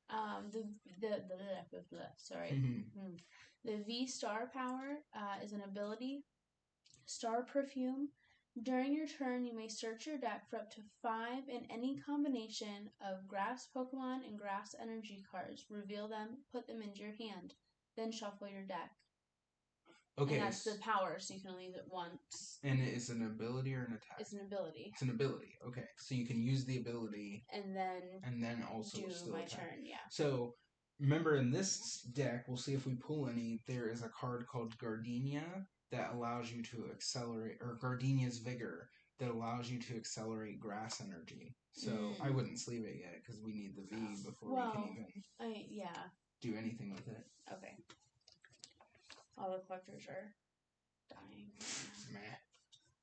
The V-Star power is an ability. Star Perfume. During your turn, you may search your deck for up to 5 in any combination of Grass Pokemon and Grass Energy cards. Reveal them, put them into your hand, then shuffle your deck. Okay. And that's the power, so you can only use it once. And it is an ability or an attack? It's an ability. It's an ability, okay. So you can use the ability. And then also do still my attack. turn, yeah. So remember in this deck, we'll see if we pull any. There is a card called Gardenia that allows you to accelerate, or Gardenia's Vigor that allows you to accelerate grass energy. So I wouldn't sleeve it yet because we need the V before we can even do anything with it. Okay. All the collectors are dying. Meh.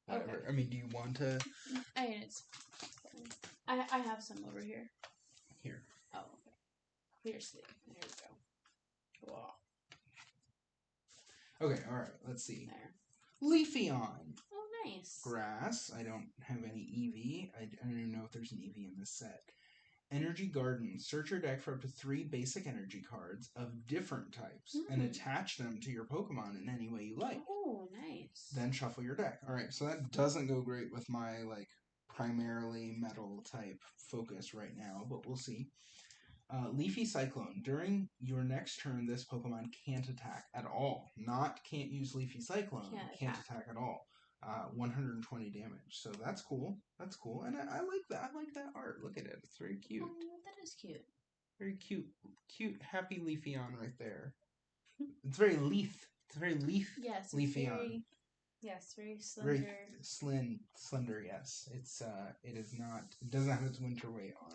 Whatever. Okay. I mean, do you want to? I mean, it's fine. I have some over here. Here. Oh, okay. Clear sleeve. There we go. Wow. Okay, alright, let's see. There. Leafeon. Oh, nice. Grass. I don't have any EV. I don't even know if there's an EV in this set. Energy Garden. Search your deck for up to 3 basic energy cards of different types and attach them to your Pokemon in any way you like. Oh, nice. Then shuffle your deck. Alright, so that doesn't go great with my, like, primarily metal type focus right now, but we'll see. Leafy Cyclone. During your next turn, this Pokemon can't attack at all. Not can't use Leafy Cyclone. Can't attack at all. 120 damage. So that's cool. That's cool. And I like that. I like that art. Look at it. It's very cute. Oh, that is cute. Very cute. Cute, happy Leafeon right there. It's very leaf. It's very leaf. Yes. Leafeon. Yes, very slender. Very slender, yes. It's it is not, it doesn't have its winter weight on.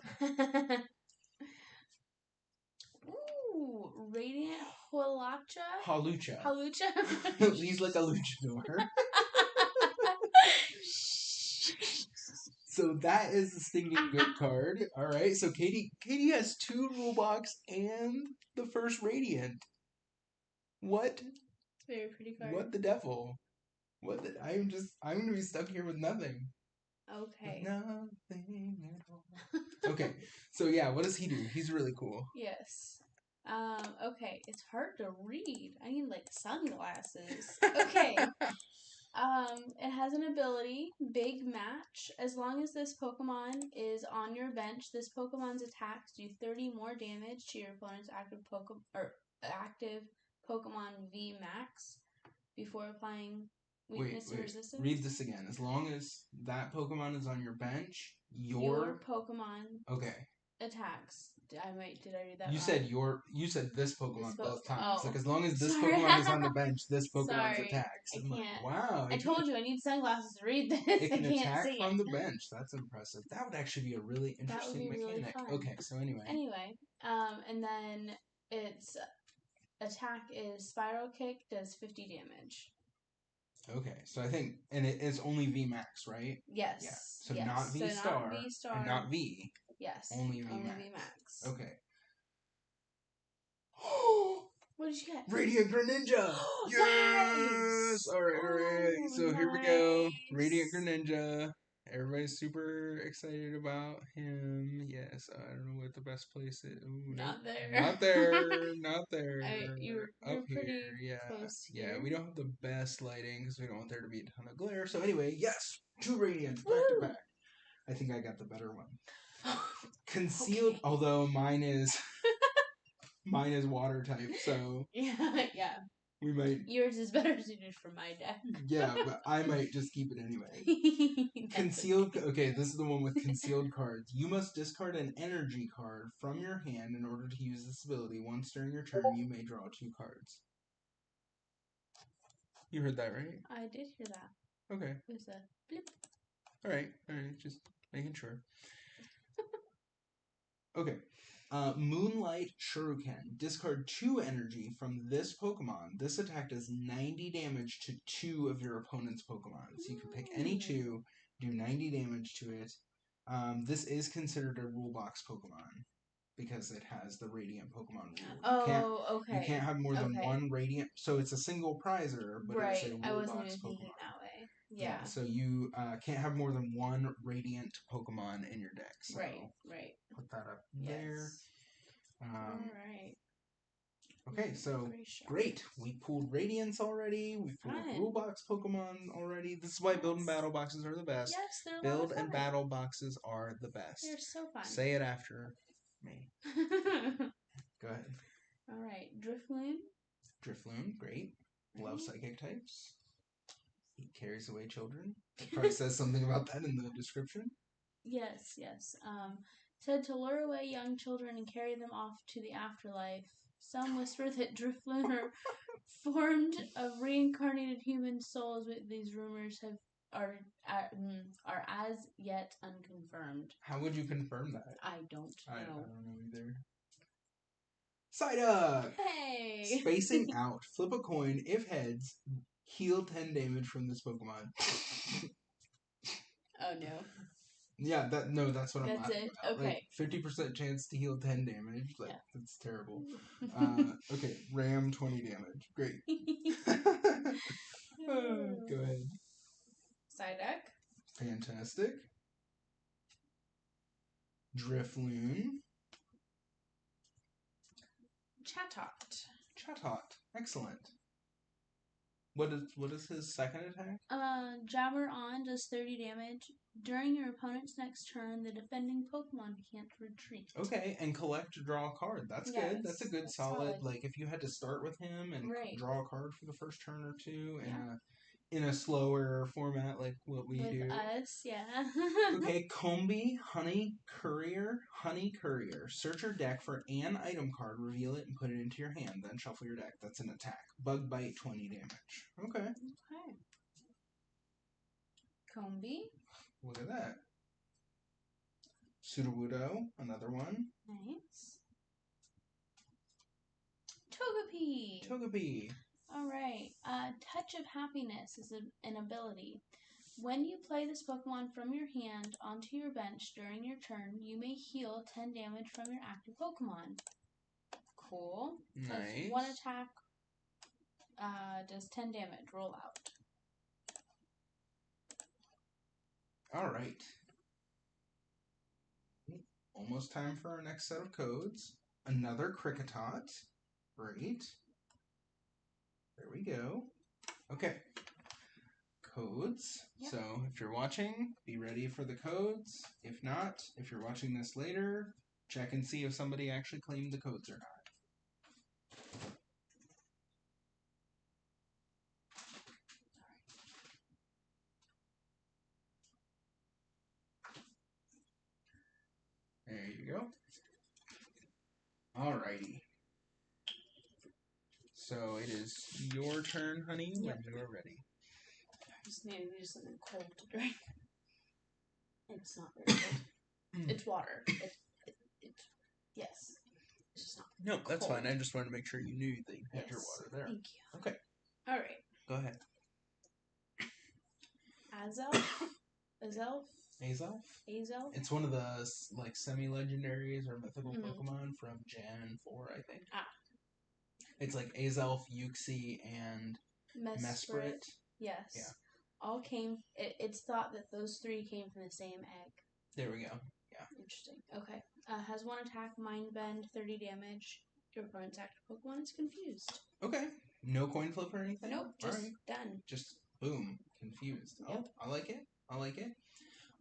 Ooh, Radiant Hawlucha. Hawlucha. He's like a luchador. So that is a stinking good card. Alright, so Katie has 2 rule box and the first Radiant. What? It's a very pretty card. What the devil? I'm gonna be stuck here with nothing. Okay. With nothing at all. Okay, so yeah, what does he do? He's really cool. Yes. Okay, it's hard to read. I need like sunglasses. Okay. It has an ability, Big Match. As long as this Pokemon is on your bench, this Pokemon's attacks do 30 more damage to your opponent's active Pokemon V Max before applying weakness and resistance. Read this again. As long as that Pokemon is on your bench, your Pokemon attacks. Did I read that wrong? You said this Pokemon both times. Oh. Like as long as this Sorry. Pokemon is on the bench, this Pokemon's Sorry, attacks. I I'm can't. like, wow. I told you I need sunglasses to read this. It can I can't attack see from it. the bench. That's impressive. That would actually be a really interesting mechanic. Really fun. Okay, so anyway. And then its attack is Spiral Kick, does 50 damage. Okay, so I think, and it's only V Max, right? Yes. Yeah. So yes. not V Star, not V Star, and not V. Yes. Only V Max. V Max. Okay. What did you get? Radiant Greninja! Yes! Alright. So here we go. Radiant Greninja. Everybody's super excited about him. Yes, I don't know what the best place is. Ooh, not there. Not there. Not there. You're up pretty here. close here. Yeah, we don't have the best lighting because we don't want there to be a ton of glare. So anyway, yes, 2 Radiants back to back. I think I got the better one. Concealed, okay. Although mine is water type, so yeah. We might. Yours is better suited for my deck. Yeah, but I might just keep it anyway. Concealed. Okay, this is the one with concealed cards. You must discard an energy card from your hand in order to use this ability. Once during your turn, you may draw 2 cards. You heard that, right? I did hear that. Okay. It was a blip. All right. Just making sure. Okay. Moonlight Shuriken. Discard 2 energy from this Pokemon. This attack does 90 damage to 2 of your opponent's Pokemon. So you can pick any 2, do 90 damage to it. This is considered a rule box Pokemon because it has the Radiant Pokemon rule. Okay. You can't have more than 1 Radiant. So it's a single prizer, but it's a rule box Pokemon. I wasn't even thinking that way. Yeah. So you can't have more than 1 Radiant Pokemon in your deck. So right. Put that up there. Alright. Okay, so great. We pulled Radiance already. We pulled Rule Box Pokemon already. This is why Build and Battle boxes are the best. Yes, they're Build and Battle boxes are the best. They're so fun. Say it after me. Go ahead. Alright, Drifloon. Drifloon, great. Love psychic types. He carries away children. It probably says something about that in the description. Yes. Said to lure away young children and carry them off to the afterlife. Some whisper that Drifloon are formed of reincarnated human souls, but these rumors are as yet unconfirmed. How would you confirm that? I don't know. I don't know either. Psyduck! Hey! Spacing out. Flip a coin. If heads, heal 10 damage from this Pokemon. Oh no. Yeah, that's what I'm That's laughing it? about. Okay. Like, 50% chance to heal 10 damage. Like, Yeah. that's terrible. Okay, ram 20 damage. Great. Go ahead. Psyduck. Fantastic. Drifloon. Chatot. Excellent. What is his second attack? Jabber on does 30 damage. During your opponent's next turn, the defending Pokemon can't retreat. Okay, and collect draw a card. That's good. That's a good solid. Like if you had to start with him and draw a card for the first turn or two in a slower format like what we do. With us, yeah. Okay, Combi, Honey Courier. Search your deck for an item card, reveal it, and put it into your hand. Then shuffle your deck. That's an attack. Bug Bite, 20 damage. Okay. Combi. Look at that. Sudowoodo, another one. Nice. Togepi. Alright. Touch of Happiness is an ability. When you play this Pokemon from your hand onto your bench during your turn, you may heal 10 damage from your active Pokemon. Cool. Nice. One attack does 10 damage. Roll out. Alright. Almost time for our next set of codes. Another Kricketot. Great. There we go. Okay. Codes. Yep. So if you're watching, be ready for the codes. If not, if you're watching this later, check and see if somebody actually claimed the codes or not. There you go. Alrighty. So it is your turn, honey, when you are ready. I just need something cold to drink. It's not very cold. It's water. Yes. It's just not No, that's fine. I just wanted to make sure you knew that you had your water there. Thank you. Okay. Alright. Go ahead. Azelf? It's one of the like semi-legendaries or mythical Pokemon from Gen 4, I think. It's like Azelf, Uxie, and Mesprit. Yes. Yeah. All came. It's thought that those three came from the same egg. There we go. Yeah. Interesting. Okay. Has one attack, Mind Bend, 30 damage. Your opponent's active Pokemon is confused. Okay. No coin flip or anything? Nope. Just done. Just boom. Confused. Yep. Oh, I like it.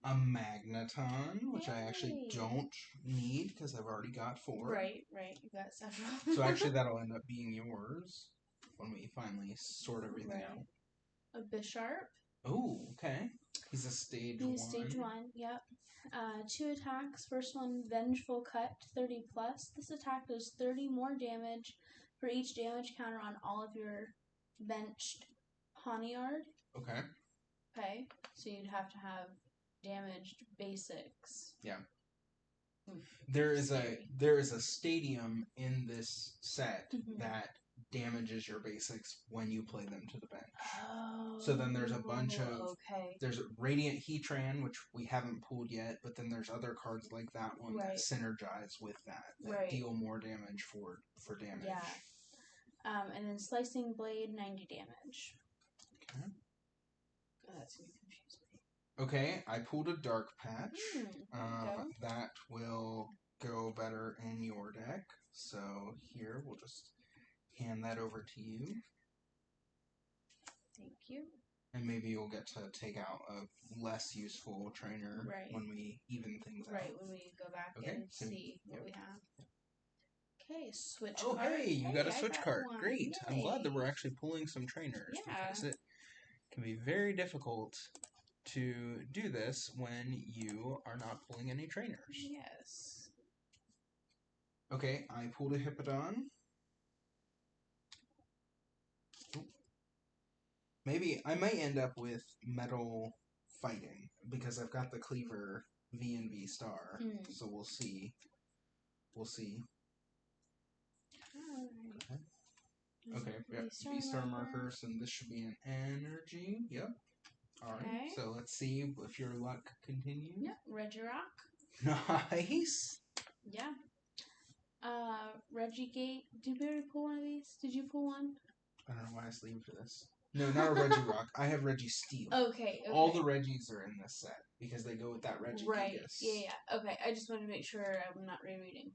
A Magneton, which I actually don't need because I've already got 4. Right. You got several. So actually that'll end up being yours when we finally sort everything out. A Bisharp. Oh, okay. He's a stage 1. He's stage 1, yep. 2 attacks. First one, Vengeful Cut, 30+. This attack does 30 more damage for each damage counter on all of your benched Pawniard. Okay. Okay, so you'd have to have damaged basics. Yeah. There is a stadium in this set that damages your basics when you play them to the bench. Oh. So then there's a bunch of there's Radiant Heatran, which we haven't pulled yet, but then there's other cards like that one that synergize with that deal more damage for damage. Yeah. And then Slicing Blade, 90 damage. Okay. Oh, that's gonna confuse me. Okay, I pulled a Dark Patch. That will go better in your deck. So here, we'll just hand that over to you. Thank you. And maybe you'll get to take out a less useful trainer when we even things out. Right, when we go back and see what we have. Okay, switch card. Oh, hey, you got a switch card. Great. Yay. I'm glad that we're actually pulling some trainers. Yeah. Because it can be very difficult to do this when you are not pulling any trainers. Yes. Okay, I pulled a Hippodon. Maybe I might end up with Metal Fighting because I've got the Cleaver V and V star. So we'll see. We'll see. Okay, yeah, V-star markers, and this should be an energy. Yep. Alright, Okay. so let's see if your luck continues. Yep, Regirock. Nice! Yeah. Regigate. Did we already pull one of these? Did you pull one? I don't know why I sleeved this. No, not a Regirock. I have Registeel. Okay. All the Reggies are in this set because they go with that Regigigas. Right. Yeah. Okay. I just wanted to make sure I'm not rereading.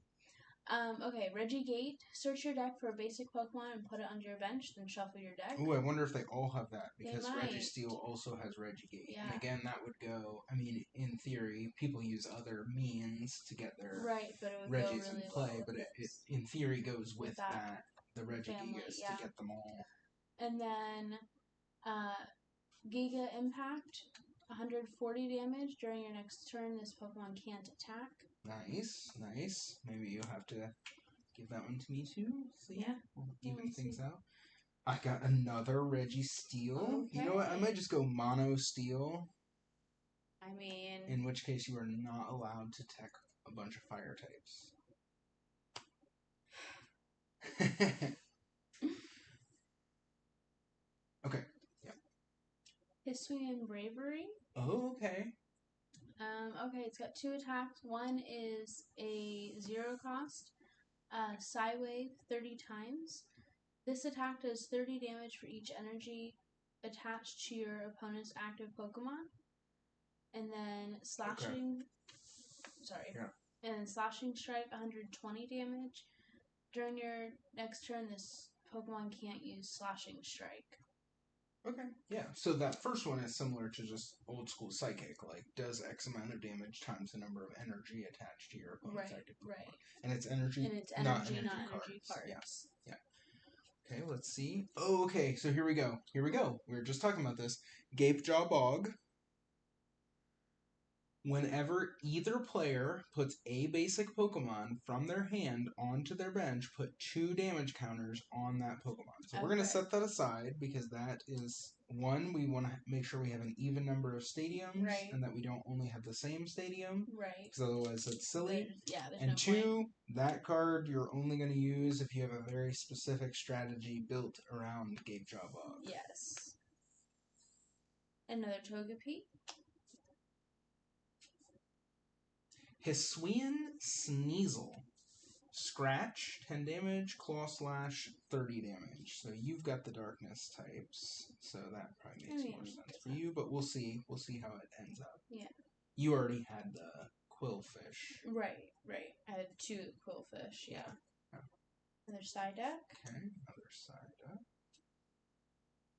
Okay, Regigate. Search your deck for a basic Pokemon and put it onto your bench, then shuffle your deck. Ooh, I wonder if they all have that, because They might. Registeel also has Regigate. Yeah. And again, that would go, I mean, in theory, people use other means to get their but it would Reggies go really in play, well but it in theory goes with that the Regigigas to get them all. And then, Giga Impact. 140 damage. During your next turn, this Pokemon can't attack. Nice, nice. Maybe you'll have to give that one to me too. See? Yeah. We'll even things out. I got another Registeel. Okay. You know what? I might just go Mono Steel. I mean... In which case you are not allowed to tech a bunch of fire types. Okay. Yeah. Hisuian Bravery. Oh, okay. Okay, it's got 2 attacks. One is a 0 cost. Psywave 30 times. This attack does 30 damage for each energy attached to your opponent's active Pokemon. And then slashing... Okay. Sorry. Yeah. And then slashing strike 120 damage. During your next turn, this Pokemon can't use slashing strike. Okay, yeah. So that first one is similar to just old school Psychic, like does X amount of damage times the number of energy attached to your opponent's active Pokemon. Right. And it's energy, not energy cards. Yeah. Okay, let's see. Oh, okay, so here we go. Here we go. We were just talking about this. Gapejaw Bog. Whenever either player puts a basic Pokemon from their hand onto their bench, put 2 damage counters on that Pokemon. So we're going to set that aside because that is, one, we want to make sure we have an even number of stadiums and that we don't only have the same stadium. Right. Because otherwise it's silly. There's and no 2, point. That card you're only going to use if you have a very specific strategy built around Gapejaw Bog. Yes. Another Togepi. Hisuian Sneasel. Scratch, 10 damage, Claw Slash, 30 damage. So you've got the darkness types, so that probably makes more sense for you, but we'll see. We'll see how it ends up. Yeah. You already had the Quillfish. Right. I had 2 Quillfish, yeah. Another Psyduck. Okay, another Psyduck.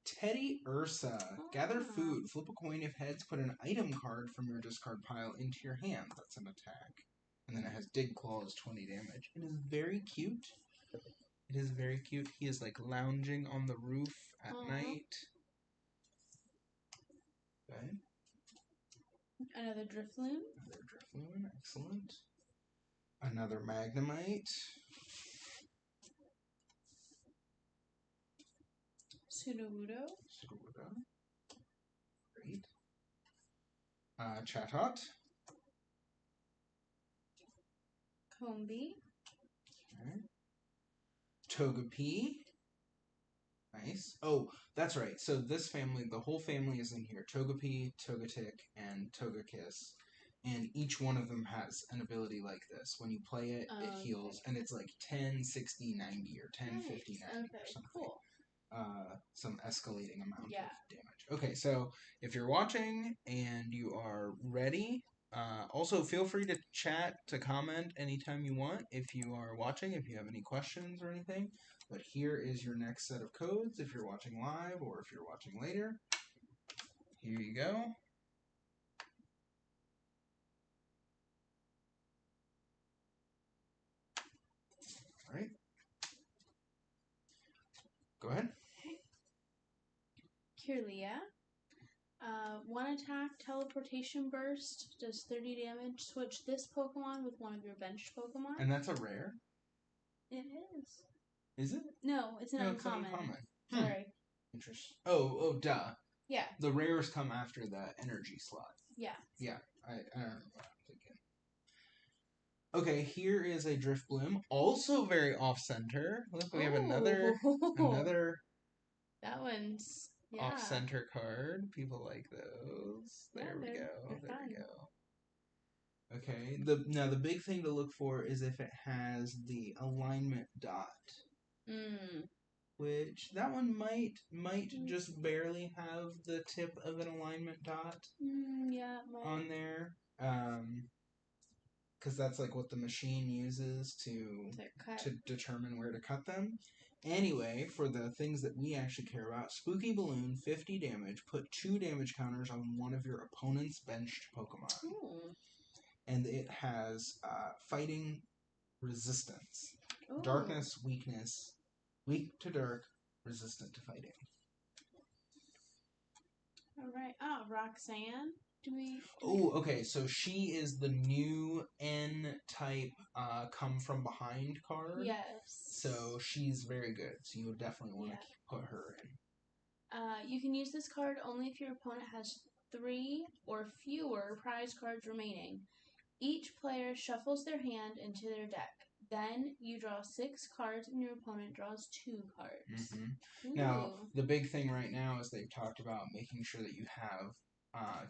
Teddy Ursa. Gather food. Flip a coin. If heads, put an item card from your discard pile into your hand. That's an attack. And then it has Dig Claws, 20 damage. It is very cute. It is very cute. He is like lounging on the roof at night. Okay. Another Drifloon. Another Drifloon. Excellent. Another Magnemite. Sudowoodo. Great. Chatot. Combee. Okay. Togepi. Nice. Oh, that's right. So this family, the whole family is in here. Togepi, Togetic, and Togekiss. And each one of them has an ability like this. When you play it, it heals. And it's like 10, 60, 90, or 10, 50, 90 or something. Cool. Some escalating amount of damage. Okay, so if you're watching and you are ready, also feel free to chat, to comment anytime you want if you are watching, if you have any questions or anything. But here is your next set of codes if you're watching live or if you're watching later. Here you go. All right. Go ahead. Kirlia. One attack, teleportation burst, does 30 damage. Switch this Pokemon with one of your benched Pokemon. And that's a rare? It is. Is it? No, it's an No, uncommon. it's uncommon. Sorry. Interesting. Oh, duh. Yeah. The rares come after the energy slot. Yeah. Yeah, I don't know what I'm thinking. Okay, here is a Drifbloom, also very off-center. Look, we have another That one's off-center card. People like those. There we go. There we go. Okay. Now the big thing to look for is if it has the alignment dot. Which that one might just barely have the tip of an alignment dot. Yeah, it might. On there. Because that's like what the machine uses to determine where to cut them. Anyway, for the things that we actually care about, Spooky Balloon, 50 damage. Put 2 damage counters on one of your opponent's benched Pokemon. Ooh. And it has fighting resistance. Ooh. Darkness, weakness. Weak to dark, resistant to fighting. Alright. Oh, Roxanne. Okay. So she is the new N-type come from behind card. Yes. So she's very good. So you would definitely want to put her in. You can use this card only if your opponent has 3 or fewer prize cards remaining. Each player shuffles their hand into their deck. Then you draw 6 cards and your opponent draws 2 cards. Mm-hmm. Now, the big thing right now is they've talked about making sure that you have,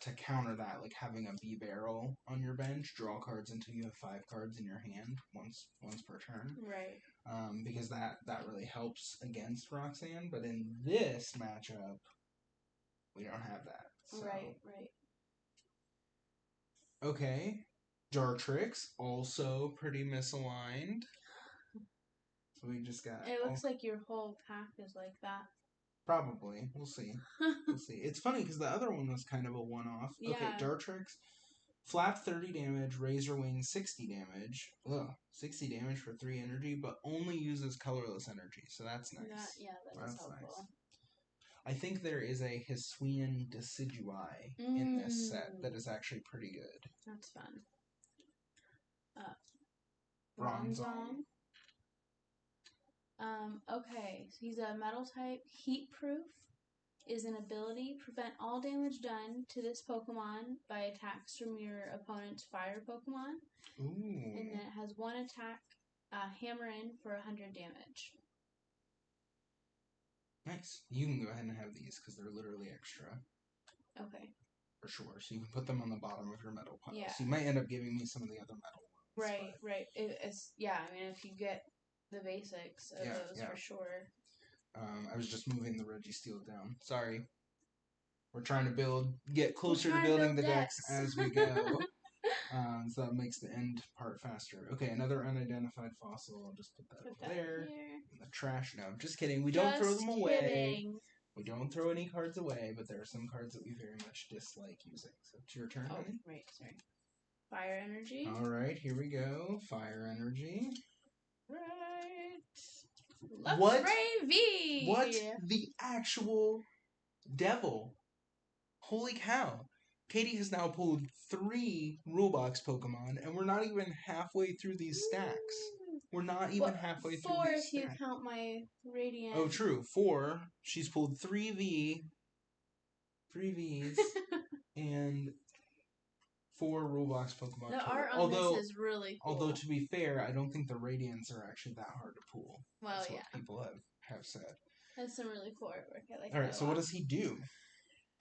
to counter that, like having a B-barrel on your bench, draw cards until you have 5 cards in your hand, once per turn. Right. Because that really helps against Roxanne, but in this matchup, we don't have that. So. Right. Okay. Dartrix, also pretty misaligned. So we just got... It looks like your whole pack is like that. Probably. We'll see. It's funny because the other one was kind of a one-off. Yeah. Okay, Dartrix, Flap 30 damage, Razor Wing 60 damage. Ugh, 60 damage for 3 energy, but only uses colorless energy, so that's nice. That's helpful. Nice. I think there is a Hisuian Decidui in this set that is actually pretty good. That's fun. Bronzong. Okay, so he's a metal type. Heat proof is an ability. Prevent all damage done to this Pokemon by attacks from your opponent's fire Pokemon. Ooh. And then it has 1 attack, hammer in for 100 damage. Nice. You can go ahead and have these because they're literally extra. Okay. For sure. So you can put them on the bottom of your metal pile. Yeah. So you might end up giving me some of the other metal ones. Right. It's I mean, if you get the basics of those for sure. I was just moving the Registeel down. Sorry. We're trying to get closer to building the decks as we go. So that makes the end part faster. Okay, another unidentified fossil. I'll just put that over there. In the trash. No, just kidding. We don't throw them away. We don't throw any cards away, but there are some cards that we very much dislike using. So it's your turn, honey. Right, sorry. Fire energy. Alright, here we go. Fire energy. Right. What the actual devil? Holy cow. Katie has now pulled 3 Rulebox Pokemon, and we're not even halfway through these stacks. We're not even halfway through these stacks. 4 if you count my Radiant. Oh, true. 4. She's pulled 3 Vs, and 4 Rulebox Pokemon. The art on this is really cool. Although, to be fair, I don't think the Radiants are actually that hard to pull. Well, That's what people have said. That's some really cool artwork. I like that. Alright, so what does he do?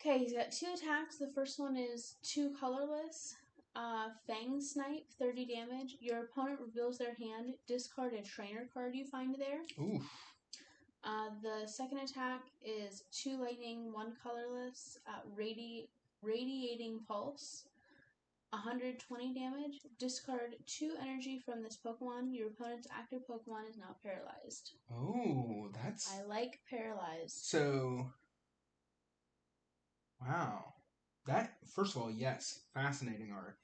Okay, he's got 2 attacks. The first one is 2 colorless. Fang Snipe, 30 damage. Your opponent reveals their hand. Discard a trainer card you find there. Oof. The second attack is 2 lightning, 1 colorless. Radiating Pulse, 120 damage. Discard 2 energy from this Pokemon. Your opponent's active Pokemon is now paralyzed. Oh, that's... I like paralyzed. So... Wow. That, first of all, yes, fascinating art.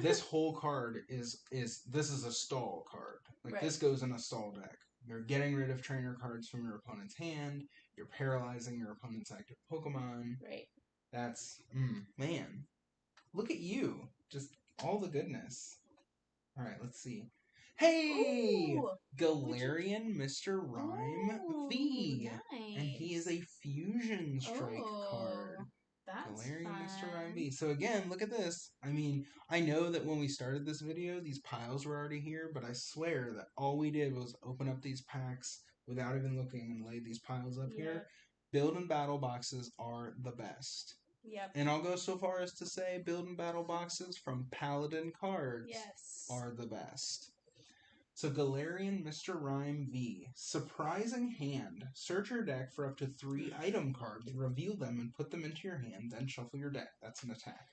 This whole card this is a stall card. This goes in a stall deck. You're getting rid of trainer cards from your opponent's hand. You're paralyzing your opponent's active Pokemon. Right. That's, man. Look at you. Just all the goodness. All right, let's see. Hey! Ooh, Galarian Mr. Rhyme V. Nice. And he is a Fusion Strike card. That's Galarian fun. Mr. Rhyme V. So again, look at this. I mean, I know that when we started this video, these piles were already here, but I swear that all we did was open up these packs without even looking and lay these piles up here. Build and battle boxes are the best. Yep. And I'll go so far as to say build and battle boxes from Paladin cards are the best. So Galarian Mr. Rhyme V. Surprising hand. Search your deck for up to 3 item cards, reveal them, and put them into your hand, then shuffle your deck. That's an attack.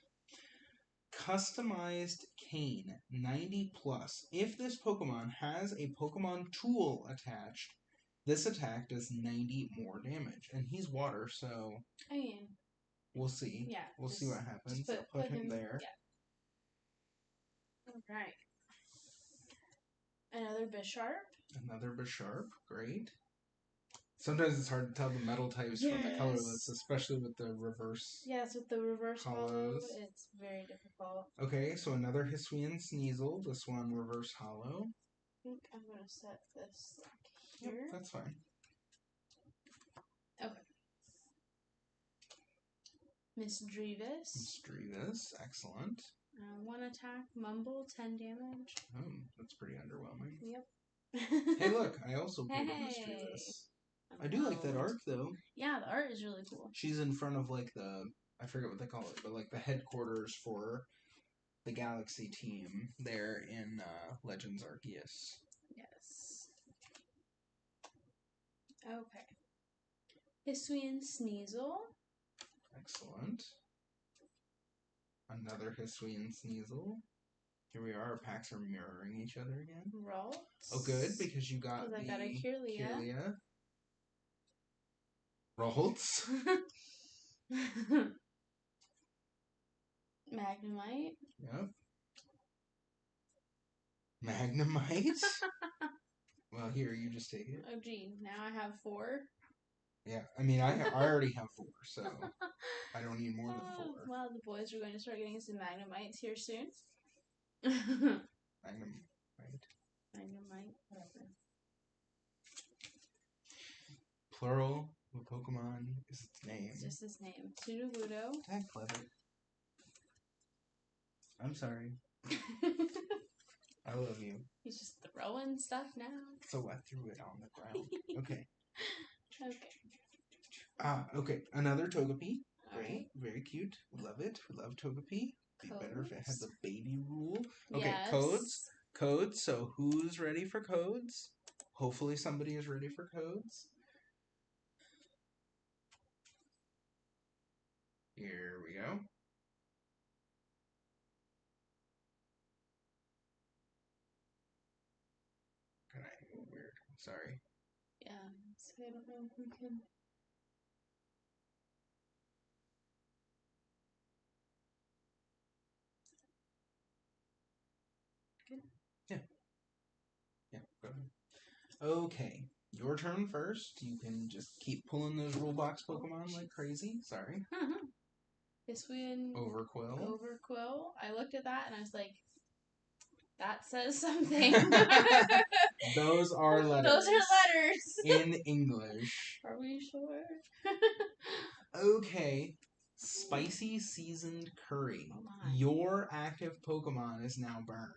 Customized Cane. 90 plus. If this Pokemon has a Pokemon tool attached, this attack does 90 more damage. And he's water, so I mean, we'll see. yeah. We'll see what happens. I'll put him there. Yeah. Alright. Another Bisharp. Another Bisharp. Great. Sometimes it's hard to tell the metal types from the colorless, especially with the reverse. Yes, with the reverse hollows. hollow, it's very difficult. Okay, so another Hisuian Sneasel. This one reverse hollow. I think I'm going to set this here. Yep, that's fine. Okay. Misdreavus. Misdreavus, excellent. 1 attack, Mumble, 10 damage. Oh, that's pretty underwhelming. Yep. Hey, look, I also pulled a Misdreavus. I do like that art, though. Yeah, the art is really cool. She's in front of, like, I forget what they call it, but, like, the headquarters for the Galaxy team there in Legends Arceus. Yes. Okay. Hisuian Sneasel. Excellent. Another Hisuian Sneasel. Here we are. Our packs are mirroring each other again. Ralts. Oh, good, because you got I got a Kirlia. Ralts. Magnemite. Yep. Magnemite? Well, here, you just take it. Oh, gee. Now I have 4. Yeah, I mean, I already have 4, so I don't need more than 4. Well, the boys are going to start getting some Magnemites here soon. Magnemite, whatever. Plural of Pokemon is its name. It's just its name. Sudowoodo. That clever. I'm sorry. I love you. He's just throwing stuff now. So I threw it on the ground. Okay. Okay. Okay. Another Togepi. Great. Right. Very cute. We love it. We love Togepi. Be better if it had the baby rule. Okay, yes. Codes. So who's ready for codes? Hopefully somebody is ready for codes. Here we go. Kind of weird. Sorry. Yeah. So I don't know if we can. Good. Yeah. Go ahead. Okay. Your turn first. You can just keep pulling those rule box Pokemon like crazy. Sorry. Hisuian Overquill. I looked at that and I was like, that says something. Those are letters. Those are letters. In English. Are we sure? Okay. Spicy seasoned curry. Your active Pokemon is now burned.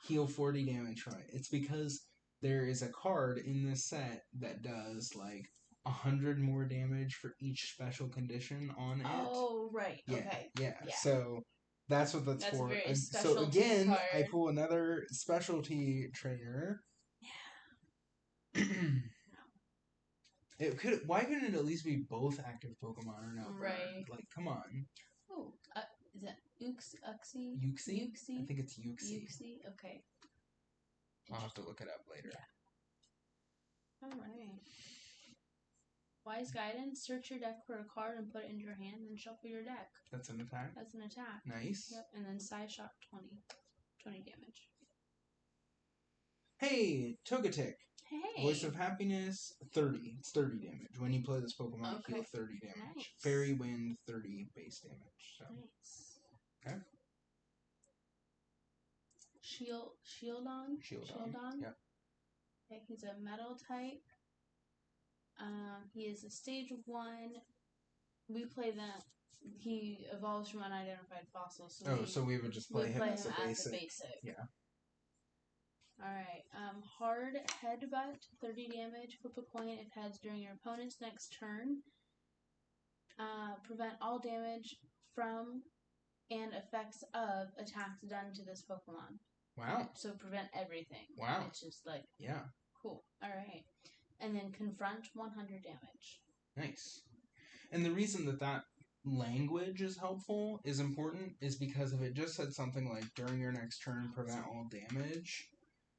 Heal 40 damage from it. It's because there is a card in this set that does like 100 more damage for each special condition on it. Oh, right. Yeah, Okay. yeah. So that's what that's for. Very so again, card. I pull another specialty trainer. Yeah. Why couldn't it at least be both active Pokemon or no? Right. Like, come on. Oh, is that Uxie? Uxie? I think it's Uxie. Uxie? Okay. I'll have to look it up later. Yeah. Alright. Wise Guidance. Search your deck for a card and put it into your hand, then shuffle your deck. That's an attack? That's an attack. Nice. Yep, and then Side Shock 20. 20 damage. Hey, Togetic. Hey. Voice of Happiness, 30. It's 30 damage. When you play this Pokemon, heal 30 damage. Nice. Fairy Wind, 30 base damage. So. Nice. Okay. Shieldon. Yep. Okay, he's a metal type. He is a stage 1. We play that. He evolves from unidentified fossils. So we would just play him as a basic. Yeah. Alright. Hard Headbutt, 30 damage. Flip a coin if heads during your opponent's next turn. Prevent all damage from and effects of attacks done to this Pokemon. Wow. So prevent everything. Wow. It's just like... Yeah. Cool. Alright. And then Confront, 100 damage. Nice. And the reason that language is helpful, is important, is because if it just said something like, during your next turn, prevent all damage,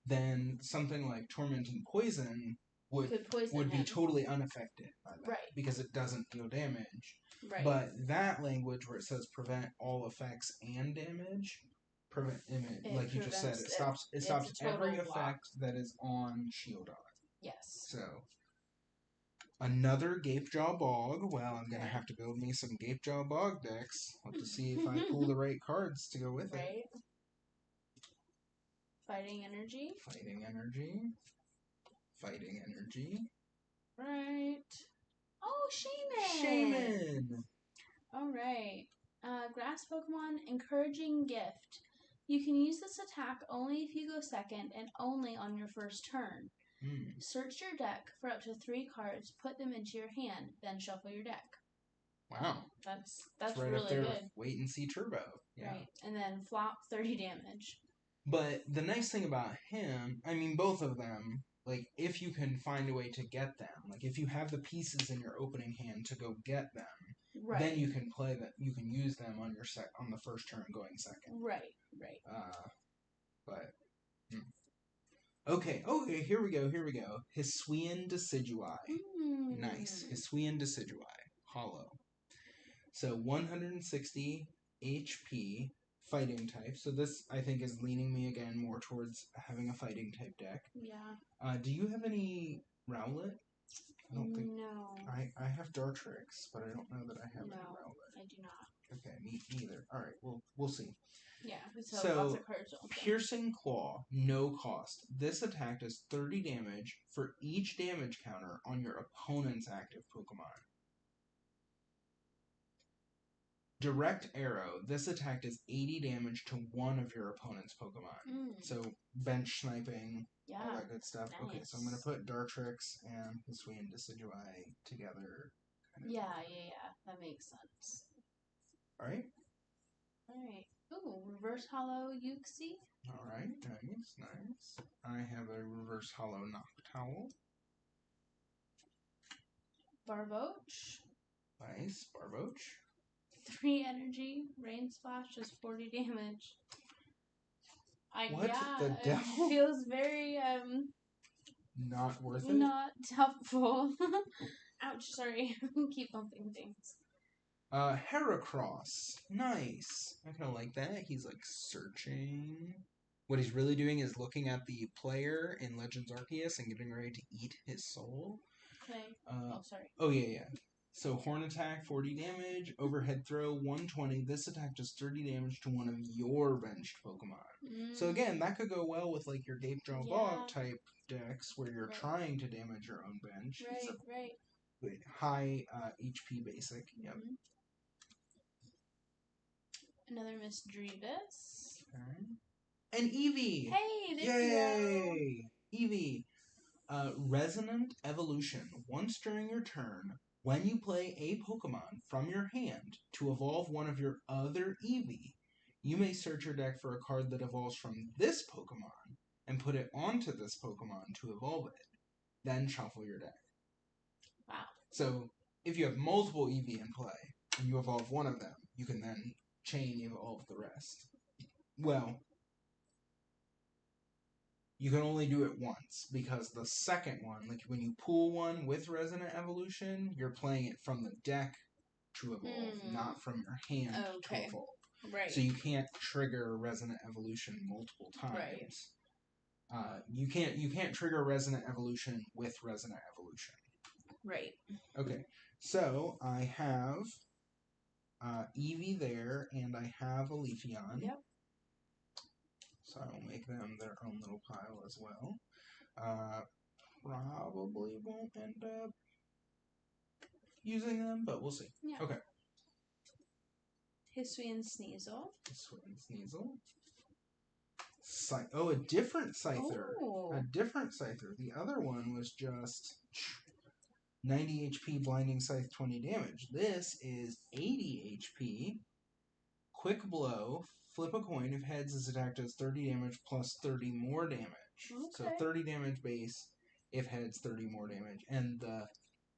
then something like Torment and Poison would be totally unaffected by that. Right. Because it doesn't deal damage. Right. But that language where it says prevent all effects and damage, like you just said, it stops every effect that is on Shieldon. Yes. So, another Gapejaw Bog. Well, I'm going to have to build me some Gapejaw Bog decks. I'll have to see if I pull the right cards to go with it. Fighting Energy. Right. Oh, Shaman! Alright. Grass Pokemon, Encouraging Gift. You can use this attack only if you go second and only on your first turn. Search your deck for up to 3 cards, put them into your hand, then shuffle your deck. Wow. That's right really up there good. With Wait and See Turbo. Yeah. Right. And then flop, 30 damage. But the nice thing about him, I mean, both of them, like, if you can find a way to get them, like, if you have the pieces in your opening hand to go get them, then you can play them, you can use them on your on the first turn going second. Right. But... Okay, here we go. Hisuian Decidueye. Nice. Hisuian Decidueye. Hollow. So 160 HP, fighting type. So this, I think, is leaning me again more towards having a fighting type deck. Yeah. Do you have any Rowlet? I don't think... No. I have Dartrix, but I don't know that I have any Rowlet. I do not. Okay, me neither. Alright, we'll see. Yeah, so lots of cards. Piercing Claw, no cost. This attack does 30 damage for each damage counter on your opponent's active Pokemon. Direct Arrow, this attack does 80 damage to one of your opponent's Pokemon. So bench sniping, all that good stuff. Nice. Okay, so I'm going to put Dartrix and Hisuian Decidueye together. Yeah, that makes sense. Alright. Ooh, Reverse Hollow Uxie. Alright, nice. I have a Reverse Hollow Noctowl. Barboach. Nice, Barboach. 3 energy, Rain Splash does 40 damage. What the devil? It feels very, not worth it? Not helpful. Ouch, sorry. Keep bumping things. Heracross. Nice. I kind of like that. He's, like, searching. What he's really doing is looking at the player in Legends Arceus and getting ready to eat his soul. Okay. Sorry. Oh, yeah. So, Horn Attack, 40 damage. Overhead Throw, 120. This attack does 30 damage to one of your benched Pokemon. So, again, that could go well with, like, your Gapejaw Bog type decks where you're trying to damage your own bench. Right. High HP basic. Yep. Another Miss Drevis. Okay. And Eevee! Hey, there you go! Eevee. Resonant Evolution. Once during your turn, when you play a Pokemon from your hand to evolve one of your other Eevee, you may search your deck for a card that evolves from this Pokemon and put it onto this Pokemon to evolve it. Then shuffle your deck. Wow. So, if you have multiple Eevee in play and you evolve one of them, you can then chain evolve the rest. Well, you can only do it once, because the second one, like when you pull one with Resonant Evolution, you're playing it from the deck to evolve, not from your hand to evolve. Right. So you can't trigger Resonant Evolution multiple times. You can't trigger Resonant Evolution with Resonant Evolution. Right. Okay, so I have Eevee there, and I have a Leafeon. Yep. So I will make them their own little pile as well. Probably won't end up using them, but we'll see. Yeah. Okay. Hisuian Sneasel. Hisuian Sneasel. A different Scyther. Oh. A different Scyther. The other one was just 90 HP, Blinding Scythe, 20 damage. This is 80 HP, Quick Blow, flip a coin. If heads, this attack does 30 damage plus 30 more damage. Okay. So 30 damage base, if heads, 30 more damage. And the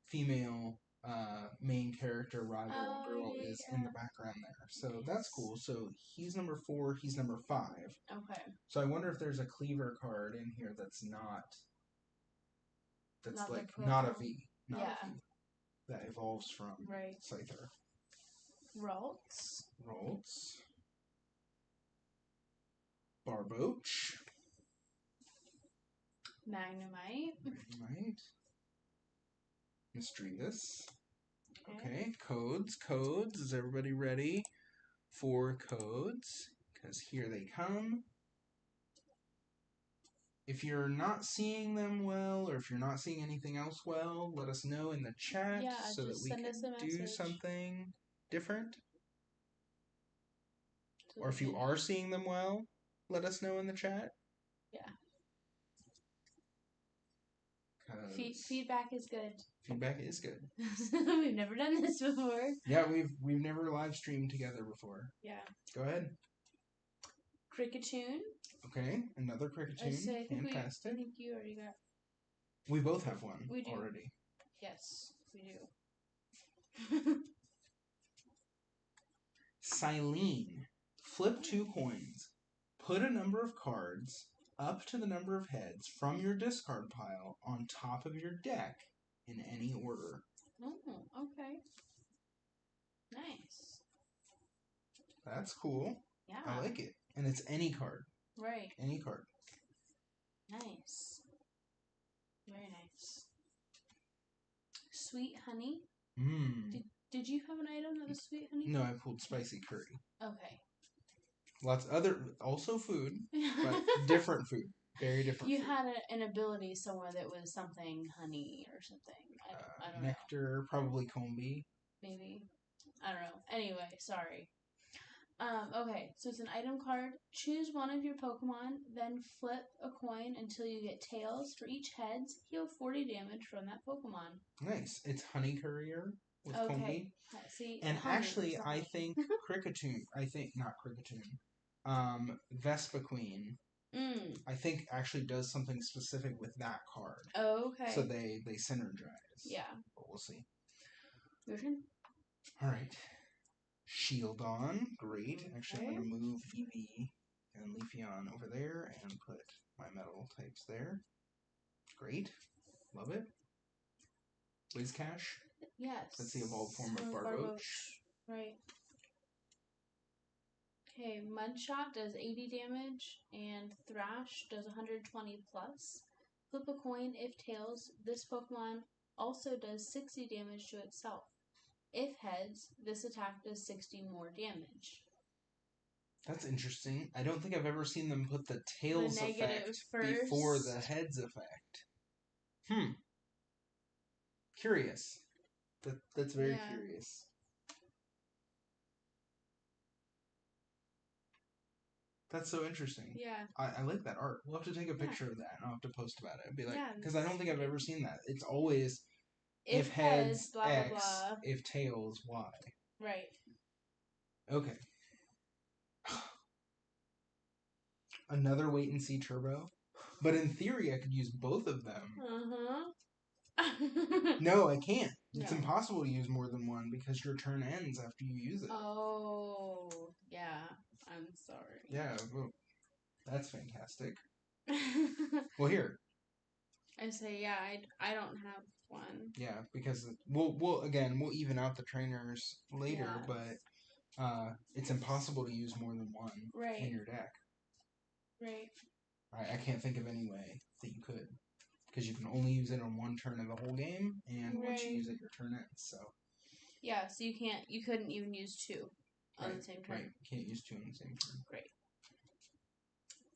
female main character rival girl is in the background there. So that's cool. So he's number 4, he's number 5. Okay. So I wonder if there's a cleaver card in here that's not not a V. Not a V. That evolves from Scyther. Ralts. Barboach. Magnemite. Misdreavus. Okay, codes. Is everybody ready for codes? Because here they come. If you're not seeing them well, or if you're not seeing anything else well, let us know in the chat so that we can do something different. Or if you are seeing them well, let us know in the chat. Yeah. Feedback is good. Feedback is good. We've never done this before. Yeah, we've never live streamed together before. Yeah. Go ahead. Kricketune. Okay, another Kricketune. Fantastic. I think you already got. We both have one do. already. Yes, we do. Silene. Flip 2 coins. Put a number of cards up to the number of heads from your discard pile on top of your deck in any order. Oh, okay. Nice. That's cool. Yeah. I like it. And it's any card. Right. Any card. Nice. Very nice. Sweet honey. Did you have an item that was sweet honey? No, I pulled spicy curry. Okay. Lots other, also food, but different food. Very different. You food. had an ability somewhere that was something honey or something. I don't nectar, know. probably combi. Maybe. I don't know. Anyway, sorry. Okay, so it's an item card. Choose one of your Pokemon, then flip a coin until you get tails. For each heads, heal 40 damage from that Pokemon. Nice. It's Honey Courier with combi. See, and actually, I think not Kricketune. Vespiquen. I think actually does something specific with that card. Oh, okay. So they synergize. Yeah. But we'll see. Your turn. All right. Shieldon. Great. Actually, I'm going to move Eevee and Leafeon over there and put my metal types there. Great. Love it. Whiscash. Yes. That's the evolved form of Barboach. Right. Okay, Mudshot does 80 damage, and Thrash does 120 plus. Flip a coin. If tails, this Pokemon also does 60 damage to itself. If heads, this attack does 60 more damage. That's interesting. I don't think I've ever seen them put the tails effect first. Before the heads effect. Curious. That's very curious. That's so interesting. Yeah. I like that art. We'll have to take a picture of that and I'll have to post about it. Be like, yeah, because I don't think I've ever seen that. It's always if heads, blah, X, blah, blah. If tails, Y. Right. Okay. Another wait and see turbo. But in theory, I could use both of them. No, I can't. It's impossible to use more than one because your turn ends after you use it. Oh, yeah. I'm sorry. Yeah, well, that's fantastic. Well, here. I say, yeah, I don't have one. Yeah, because we'll even out the trainers later, but it's impossible to use more than one in your deck. Right. I can't think of any way that you could. Because you can only use it on one turn of the whole game, and once you use it, your turn ends. So. Yeah, so you couldn't even use 2 on the same turn. Right, can't use 2 on the same turn. Great.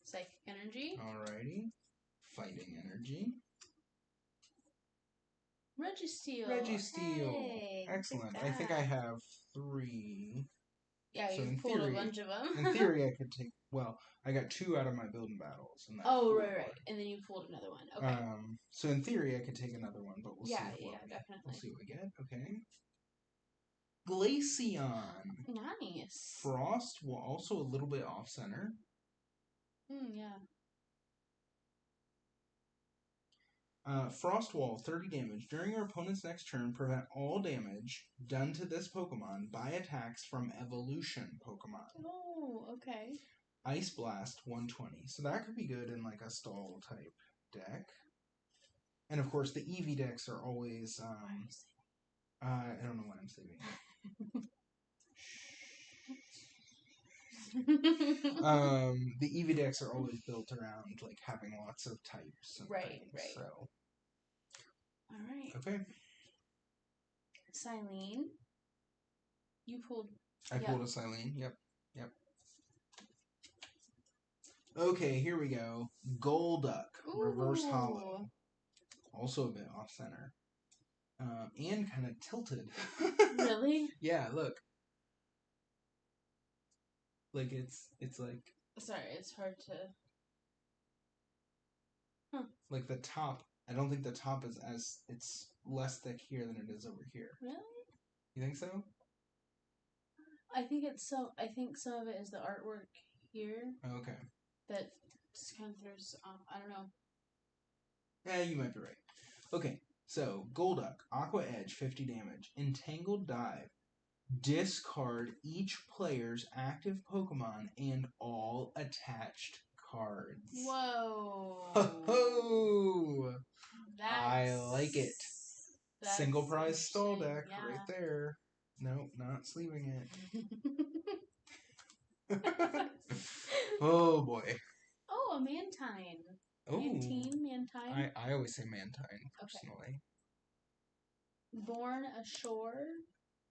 Psychic energy. Alrighty. Fighting energy. Registeel. Registeel. Hey, Excellent. I think I have 3. Yeah, so you pulled a bunch of them. In theory, I could take. Well, I got 2 out of my building battles. And right. And then you pulled another one. Okay. So in theory, I could take another one, but we'll see. Definitely. We'll see what we get. Okay. Glaceon. Nice. Frost, well, also a little bit off center. Yeah. Frost Wall, 30 damage. During your opponent's next turn, prevent all damage done to this Pokemon by attacks from evolution Pokemon. Oh, okay. Ice Blast, 120. So that could be good in like a stall type deck. And of course, the EV decks are always. I don't know why I'm saving it. The EV decks are always built around like having lots of types and things. Right. So. All right. Okay. Silene. You pulled. I pulled a Silene. Yep. Okay, here we go. Golduck, Reverse Hollow. Also a bit off center. And kind of tilted. Really? Yeah, look. Like it's like. Sorry, it's hard to. Like the top. I don't think the top is as. It's less thick here than it is over here. Really? You think so? I think some of it is the artwork here. Okay. That kind of throws off. I don't know. Yeah, you might be right. Okay, so Golduck, Aqua Edge, 50 damage. Entangled Dive. Discard each player's active Pokemon and all attached cards. Whoa. Ho-ho! I like it. Single prize stall deck right there. Nope, not sleeving it. Oh boy. Oh, a Mantine. Mantine. I always say Mantine personally. Okay. Born Ashore.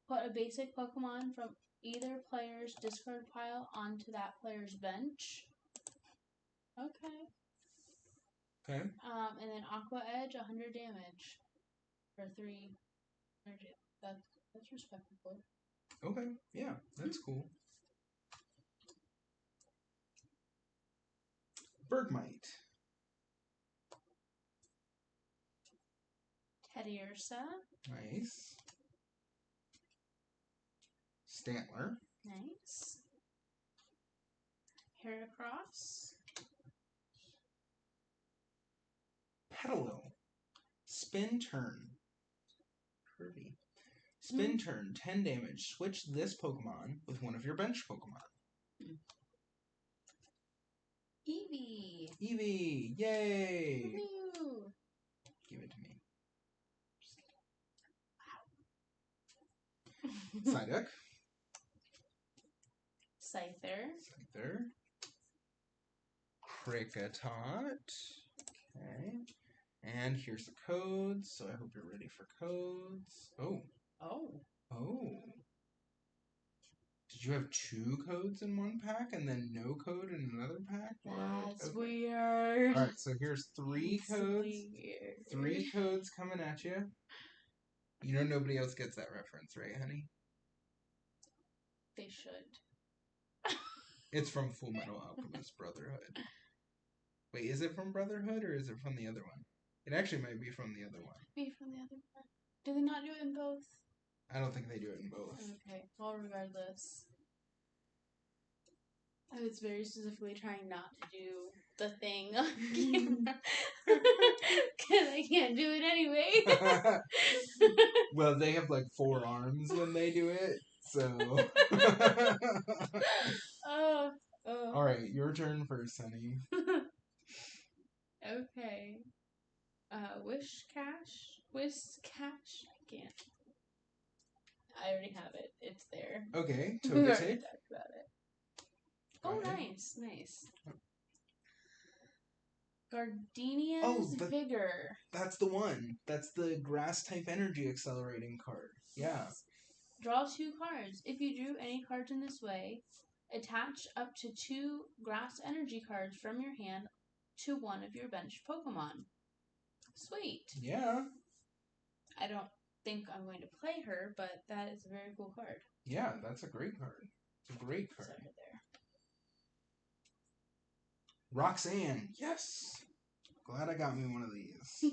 Put a basic Pokemon from either player's discard pile onto that player's bench. Okay. And then Aqua Edge, 100 damage for 3 energy. That's respectable. Okay, yeah, that's cool. Bergmite. Teddiursa. Nice. Stantler. Nice. Heracross. Petalil. Spin turn. Curvy. Spin turn, 10 damage. Switch this Pokemon with one of your bench Pokemon. Eevee. Eevee. Yay. Woo. Give it to me. Psyduck. Scyther. Kricketot. Okay. And here's the codes, so I hope you're ready for codes. Oh. Did you have 2 codes in one pack and then no code in another pack? That's weird. Alright, so here's 3 codes. Weird. 3 codes coming at you. You know nobody else gets that reference, right, honey? They should. It's from Full Metal Alchemist Brotherhood. Wait, is it from Brotherhood or is it from the other one? It actually might be from the other one. Do they not do it in both? I don't think they do it in both. Okay, well, regardless. I was very specifically trying not to do the thing on camera. Because I can't do it anyway. Well, they have like 4 arms when they do it, so. Alright, your turn first, honey. Okay. Wish Cash? I can't. I already have it. It's there. Okay, We already Togetic. talked about it. Oh, nice. Gardenia's Vigor. That's the one. That's the grass type energy accelerating card. Yeah. Yes. Draw 2 cards. If you drew any cards in this way, attach up to 2 grass energy cards from your hand to one of your benched Pokemon. Sweet. Yeah. I don't think I'm going to play her, but that is a very cool card. Yeah, that's a great card. It's a great card. Set her there. Roxanne. Yes. Glad I got me one of these.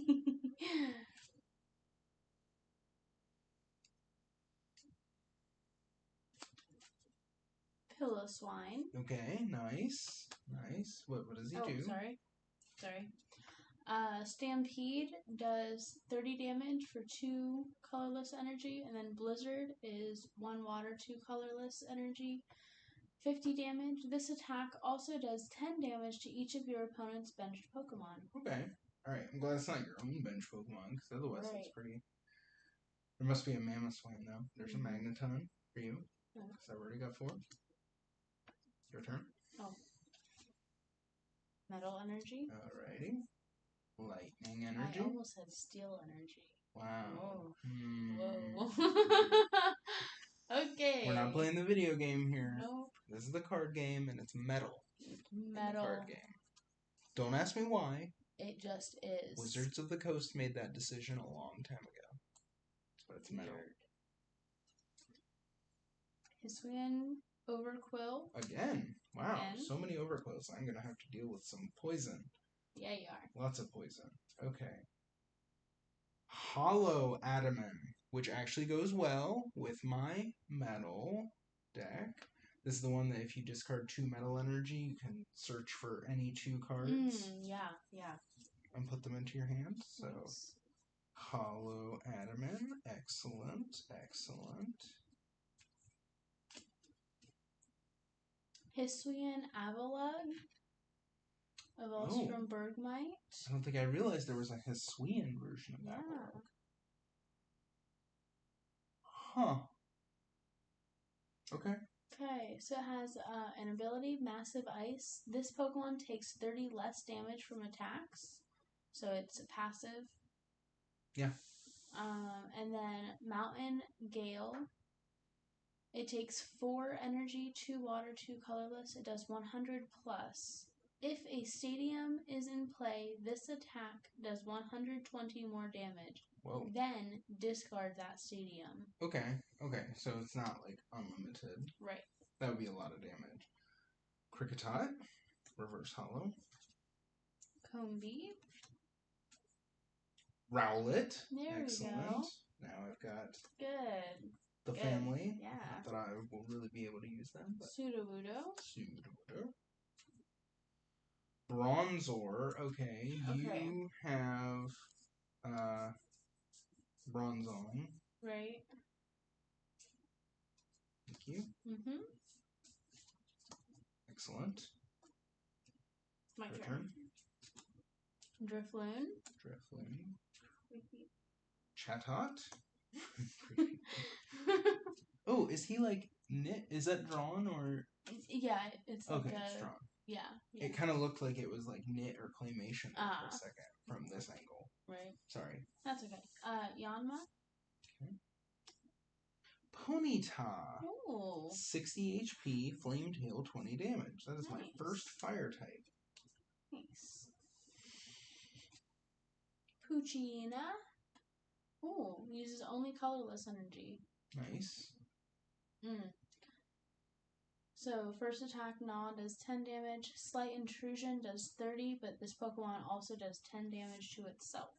Pillow-swine. Okay, nice. Nice. What does he do? Sorry. Stampede does 30 damage for 2 colorless energy, and then Blizzard is 1 water, 2 colorless energy, 50 damage. This attack also does 10 damage to each of your opponent's benched Pokemon. Okay. Alright, I'm glad it's not your own bench Pokemon, because otherwise Right. it's pretty... There must be a Mammoth-swine, though. There's a Magneton for you, because I've already got 4. Your turn. Oh. Metal energy. Alrighty. Lightning energy. I almost said steel energy. Wow. Whoa. Okay. We're not playing the video game here. Nope. This is the card game, and it's metal. Metal. In the card game. Don't ask me why. It just is. Wizards of the Coast made that decision a long time ago. But it's metal. Hisuian Overquill. Again. Wow. Again? So many Overquills. I'm going to have to deal with some poison. Yeah, you are. Lots of poison. Okay. Hollow Adamant, which actually goes well with my metal deck. This is the one that if you discard 2 metal energy, you can search for any 2 cards. Yeah. And put them into your hand. So, Nice. Hollow Adamant. Excellent. Hisuian Avalugg. Evolves from Bergmite. I don't think I realized there was a Hisuian version of that. Yeah. Huh. Okay. Okay, so it has an ability, Massive Ice. This Pokemon takes 30 less damage from attacks, so it's passive. Yeah. And then Mountain Gale. It takes 4 energy, 2 water, 2 colorless. It does 100 plus. If a stadium is in play, this attack does 120 more damage. Whoa. Then discard that stadium. Okay. So it's not like unlimited. Right. That would be a lot of damage. Kricketot. Reverse Hollow. Combi. Rowlet. There Excellent. we go. Now I've got Good. family. Yeah. Not that I will really be able to use them. But Sudowoodo. Bronzor. Okay. You have Bronzong. Right. Thank you. Mm-hmm. Excellent. My Your turn. Drifloon. Chatot. Oh, is he like knit? Is that drawn or? Yeah, it's like okay, it's drawn. Yeah. It kind of looked like it was like knit or claymation for a second from this angle. Right. Sorry. That's okay. Yanma. Okay. Ponyta. Ooh. 60 HP, Flame Tail, 20 damage. That is my first fire type. Nice. Poochyena. Ooh, uses only colorless energy. Nice. So, first attack, Gnaw does 10 damage. Slight Intrusion does 30, but this Pokemon also does 10 damage to itself.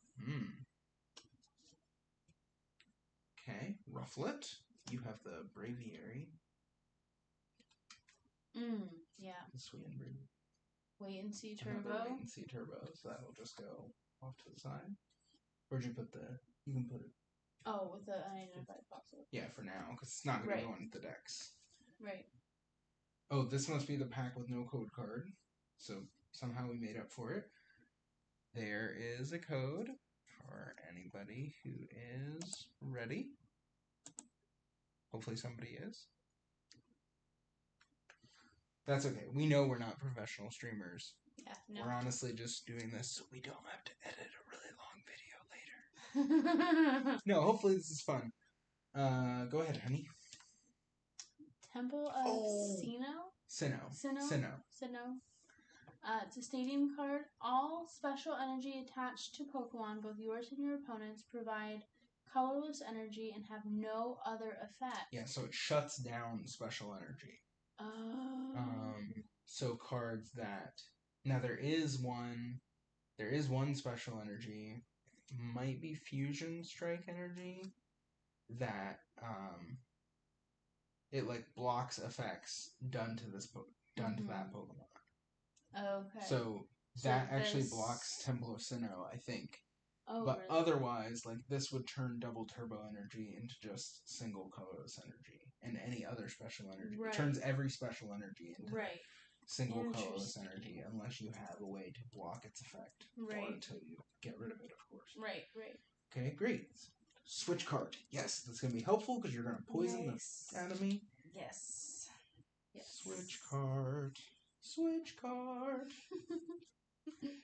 Okay, Rufflet. You have the Braviary. Yeah. The Sweet and Braviary. Wait and see Turbo. Another Wait and see Turbo, so that'll just go off to the side. Where'd you put the... You can put it... Oh, with the unidentified fossil. Yeah, for now, because it's not going to go into the decks. Right. Oh, this must be the pack with no code card. So somehow we made up for it. There is a code for anybody who is ready. Hopefully somebody is. That's okay. We know we're not professional streamers. Yeah, no. We're honestly just doing this so we don't have to edit a really long video later. No, hopefully this is fun. Go ahead, honey. Temple of Sinnoh. Sinnoh. It's a stadium card. All special energy attached to Pokemon, both yours and your opponent's, provide colorless energy and have no other effect. Yeah, so it shuts down special energy. Oh. So cards that now there is one special energy, might be Fusion Strike energy, that it like blocks effects done to to that Pokemon. Okay. So that actually blocks Temple of Sinnoh, I think. Oh, but really? otherwise, like this would turn double turbo energy into just single colorless energy, and any other special energy. Right. It turns every special energy into single colorless energy, unless you have a way to block its effect, or until you get rid of it, of course. Right. Okay, great. Switch card. Yes, that's going to be helpful because you're going to poison the enemy. Yes. Switch card.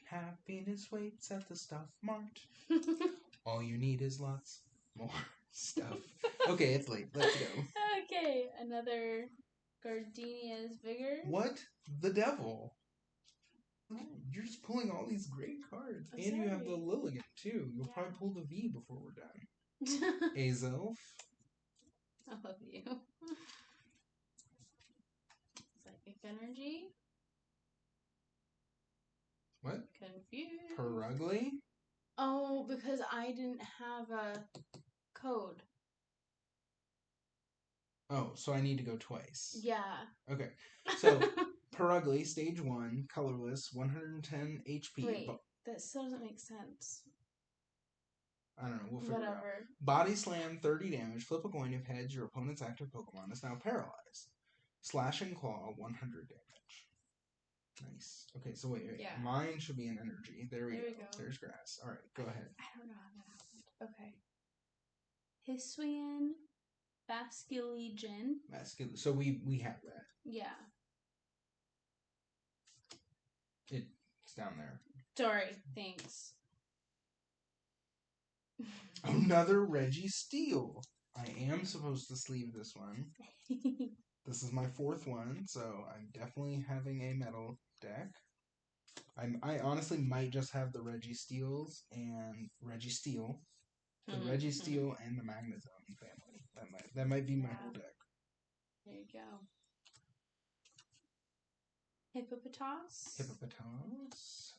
Happiness waits at the stuff mart. All you need is lots more stuff. Okay, it's late. Let's go. Okay, another Gardenia's Vigor. What the devil? You're just pulling all these great cards. And you have the Lilligant, too. You'll probably pull the V before we're done. Azelf. I love you. Psychic Energy. What? Confused. Perugly? Oh, because I didn't have a code. Oh, so I need to go twice. Yeah. Okay. So, Perugly, stage 1, colorless, 110 HP. Wait, that still doesn't make sense. I don't know, we'll figure it out. Body Slam, 30 damage. Flip a coin if heads, your opponent's active Pokemon is now paralyzed. Slash and Claw, 100 damage. Nice. Okay, so wait. Yeah. Mine should be an energy. There we go. There's grass. Alright, go ahead. I don't know how that happened. Okay. Hisuian Basculegion. So we have that. Yeah. It's down there. Sorry, thanks. Another Registeel. I am supposed to sleeve this one. This is my 4th one, so I'm definitely having a metal deck. I honestly might just have the Registeel and the Registeel and the Magnezone family. That might be my whole deck. There you go. Hippopotas.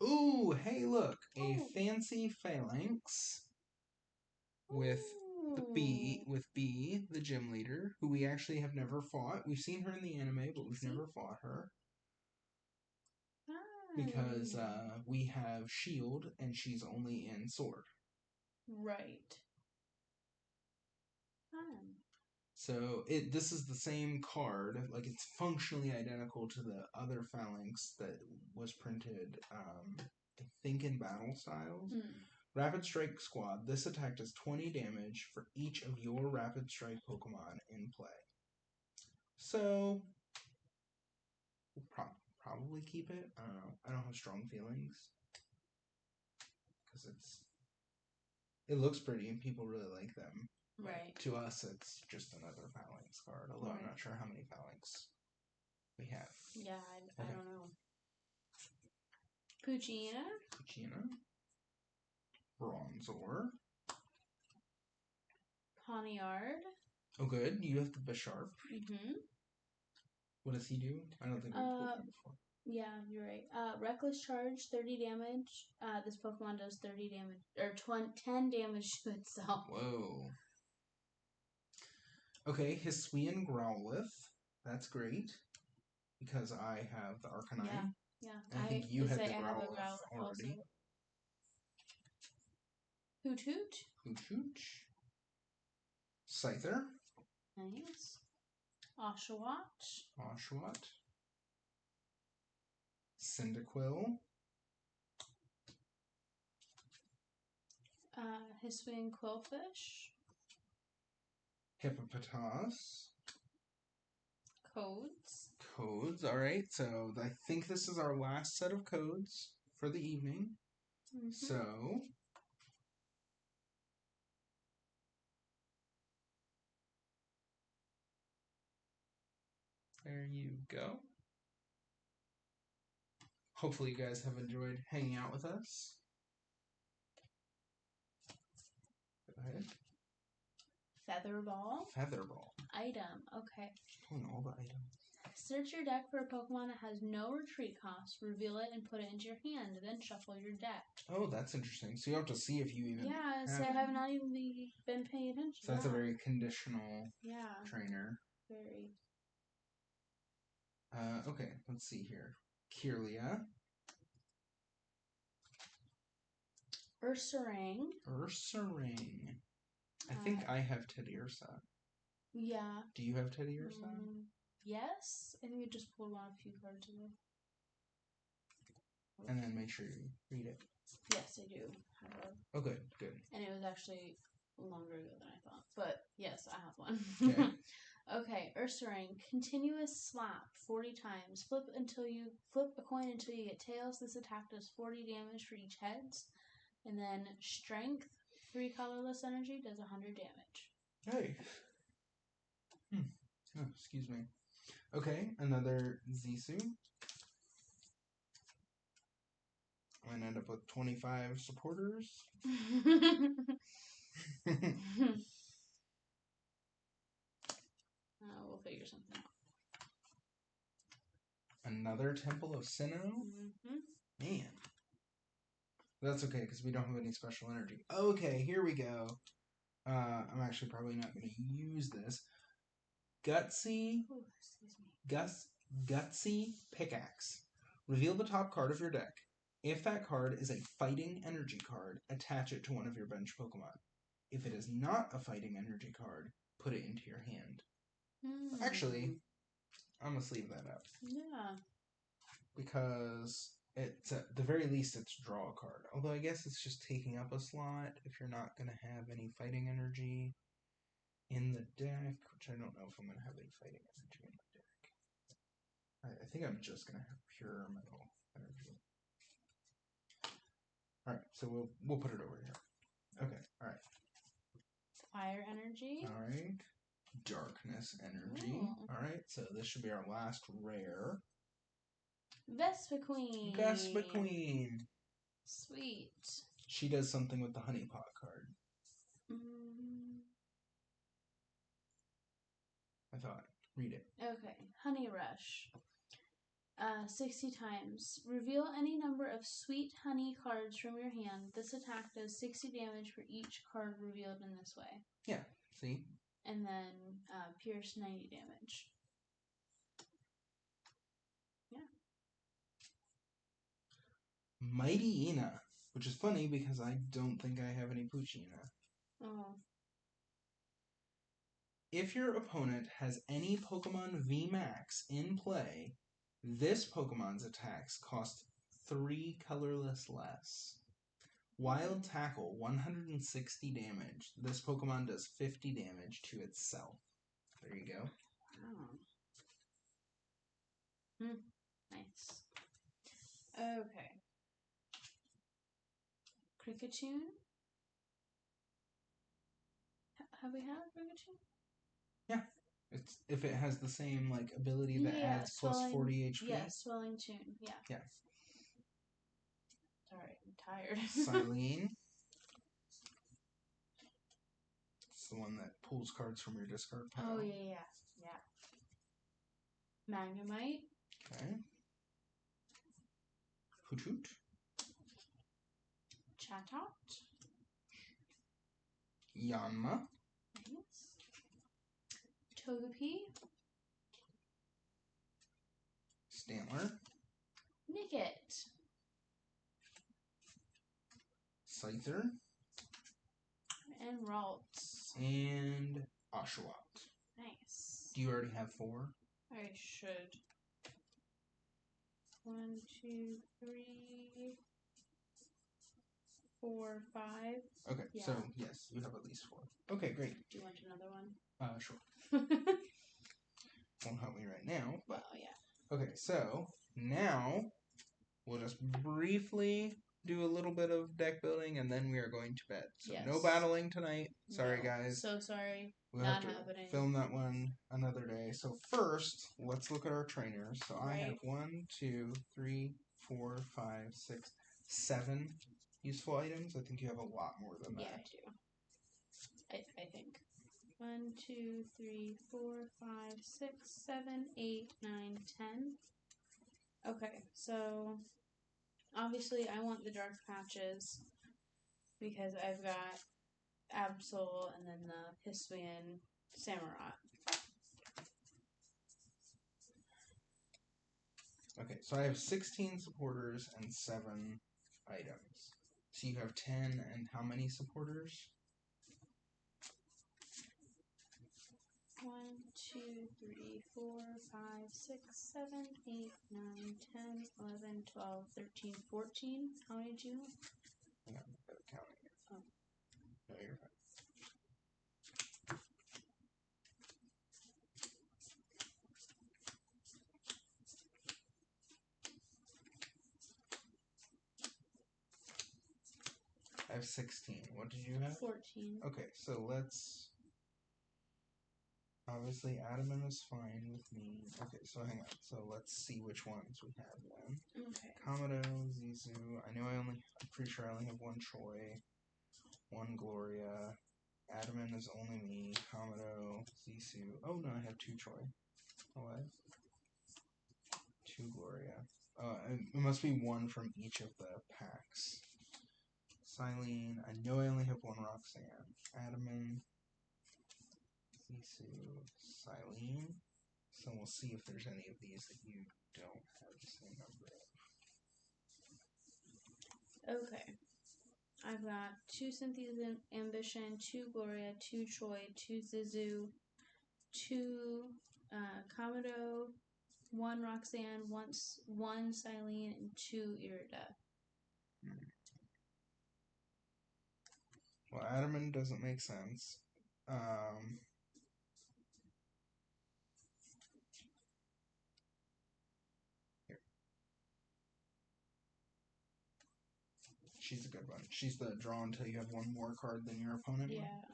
Ooh, hey look, a fancy Phalanx with B, the gym leader, who we actually have never fought. We've seen her in the anime, but we've never fought her. Because we have Shield, and she's only in Sword. Right. So this is the same card, like it's functionally identical to the other Phalanx that was printed, I think in Battle Styles. Rapid Strike Squad. This attack does 20 damage for each of your Rapid Strike Pokemon in play. So we'll probably keep it. I don't know. I don't have strong feelings because it looks pretty and people really like them. Right. To us, it's just another Phalanx card, although I'm not sure how many Phalanx we have. Yeah, I don't know. Poochyena. Bronzor. Poniard. Oh, good. You have the Bisharp. What does he do? I don't think we've pulled him before. Yeah, you're right. Reckless Charge, 30 damage. This Pokemon does 30 damage, or 10 damage to itself. Whoa. Okay, Hisuian Growlithe. That's great. Because I have the Arcanine. Yeah. And I think you had the Growlithe already. Hoot. Scyther. Nice. Oshawott. Cyndaquil. Hisuian Quillfish. Hippopotas. codes. All right, so I think this is our last set of codes for the evening. Mm-hmm. So there you go. Hopefully you guys have enjoyed hanging out with us. Go ahead. Featherball. Featherball. Item. Okay. Pulling all the items. Search your deck for a Pokemon that has no retreat cost. Reveal it and put it into your hand. Then shuffle your deck. Oh, that's interesting. So you have to see if you even. Yeah, so I have not even been paying attention. So that's a very conditional trainer. Very. Okay, let's see here. Kirlia. Ursaring. I think I have Teddiursa. Yeah. Do you have Teddiursa? Yes. I think I just pulled one a few cards ago. And then make sure you read it. Yes, I do. Oh, good. And it was actually longer ago than I thought. But yes, I have one. Okay. Okay, Ursaring. Continuous slap 40 times. Flip a coin until you get tails. This attack does 40 damage for each heads. And then Strength, 3 colorless energy, does 100 damage. Hey. Oh, excuse me. Okay, another Zisu. I'm going to end up with 25 supporters. We'll figure something out. Another Temple of Sinnoh? Man. That's okay, because we don't have any special energy. Okay, here we go. I'm actually probably not going to use this. Gutsy Pickaxe. Reveal the top card of your deck. If that card is a fighting energy card, attach it to one of your bench Pokemon. If it is not a fighting energy card, put it into your hand. Actually, I'm going to sleeve that up. Yeah. Because it's at the very least it's draw a card. Although I guess it's just taking up a slot if you're not going to have any fighting energy in the deck, which I don't know if I'm going to have any fighting energy in my deck. I think I'm just going to have pure metal energy. Alright, so we'll put it over here. Okay, alright. Fire energy. Alright. Darkness energy. Ooh. Alright, so this should be our last rare. Vespiquen. Sweet. She does something with the honeypot card. I thought. Read it. Okay. Honey Rush. 60 times. Reveal any number of sweet honey cards from your hand. This attack does 60 damage for each card revealed in this way. Yeah, see? And then pierce 90 damage. Yeah. Mighty Ina, which is funny because I don't think I have any Poochyena. Oh. If your opponent has any Pokemon VMAX in play, this Pokemon's attacks cost 3 colorless less. Wild Tackle, 160 damage. This Pokemon does 50 damage to itself. There you go. Wow. Nice. Okay. Kricketune. Have we had a Kricketune? Yeah. It's if it has the same like ability that adds plus 40 HP. Yeah, Swelling Tune. Yeah. Yeah. Sorry, I'm tired. Silene. It's the one that pulls cards from your discard pile. Oh yeah. Magnemite. Okay. Hoothoot. Chatot. Yanma. Nice. Togepi. Stantler. Nickit. Scyther. And Ralts. And Oshawott. Nice. Do you already have 4? I should. 1, 2, 3, 4, 5. Okay, Yeah. so yes, you have at least 4. Okay, great. Do you want another one? Sure. Won't help me right now. Well, yeah. Okay, so now we'll just briefly do a little bit of deck building and then we are going to bed. So no Yes. battling tonight. Sorry, No. guys. So sorry. We'll Not have to happening. film that one another day. So first, let's look at our trainers. So I have Right. 1, 2, 3, 4, 5, 6, 7 useful items. I think you have a lot more than Yeah, that. I do. I think. 1, 2, 3, 4, 5, 6, 7, 8, 9, 10. Okay, so obviously I want the dark patches because I've got Absol and then the Hisuian Samurai. Okay, so I have 16 supporters and 7 items. So you have 10 and how many supporters? 1, 2, 3, 4, 5, 6, 7, 8, 9, 10, 11, 12, 13, 14. How many did you have? Hang on, I've got it counting it. Oh. No, you're fine. I have 16. What did you have? 14. Okay, so let's... Obviously, Adamant is fine with me. Okay, so hang on. So let's see which ones we have then. Okay. Kamado, Zizu. I'm pretty sure I only have 1 Choi, 1 Gloria. Adamant is only me. Kamado, Zizu. Oh no, I have 2 Choi. Alive. 2 Gloria. It must be 1 from each of the packs. Silene. I know I only have 1 Roxanne. Adamant. Zizu. Silene. So we'll see if there's any of these that you don't have the same number of. Okay. I've got 2 Cynthia's Ambition, 2 Gloria, 2 Choi, 2 Zizu, 2 Kamado, 1 Roxanne, 1 Silene, and 2 Irida. Well, Adamant doesn't make sense. Here. She's a good one. She's the draw until you have 1 more card than your opponent. Yeah.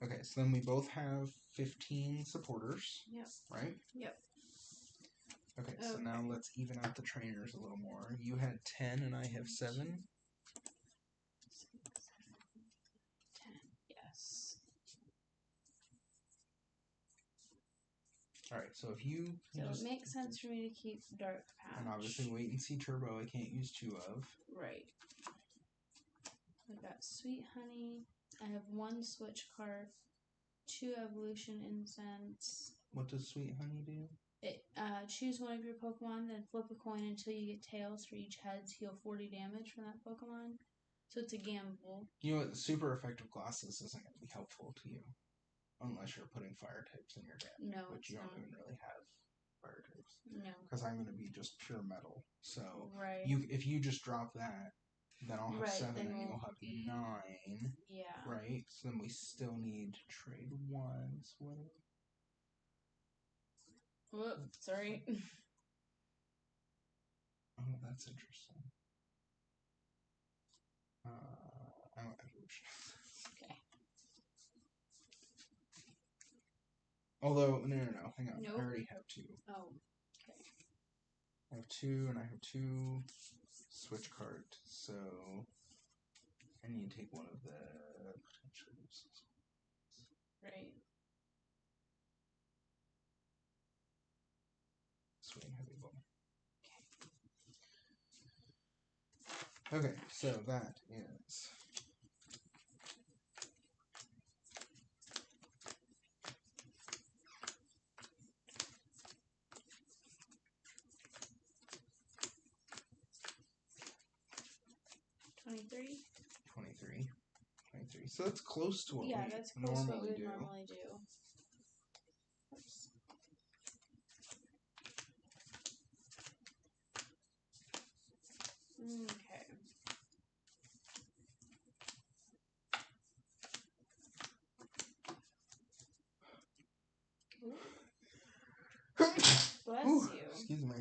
Okay, so then we both have 15 supporters. Yep. Right? Yep. Okay, so now let's even out the trainers a little more. You had 10 and I have 7. 10. Yes. Alright, so if you... So it makes sense for me to keep Dark Patch. And obviously Wait and See Turbo I can't use 2 of. Right. I've got Sweet Honey. I have 1 Switch card, 2 Evolution Incense. What does Sweet Honey do? It choose one of your Pokemon, then flip a coin until you get tails. For each heads, heal 40 damage from that Pokemon. So it's a gamble. You know what? Super effective glasses isn't going to be helpful to you. Unless you're putting fire types in your deck. No, which you don't even really have fire types. No. Because I'm going to be just pure metal. So right. if you just drop that, then I'll have right, 7 and we'll you'll have 9. Yeah. Right? So then we still need to trade 1s. Whoop, sorry. Oh, that's interesting. I want evolution. Okay. Although, no, hang on. Nope. I already have 2. Oh, okay. I have 2, and I have 2 switch cards, so I need to take one of the potential uses. Right. Swing heavy ball. Okay, so that is... $23. 23. So that's close to what we that's close to what normally we do. normally do. Oops. Okay. Bless Ooh, you. Excuse me.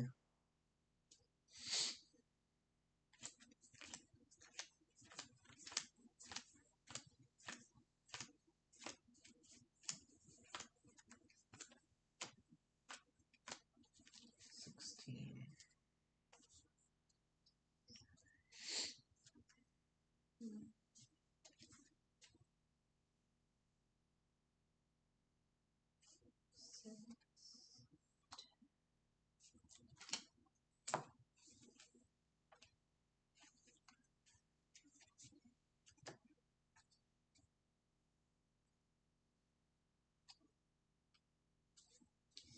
Mm. Six.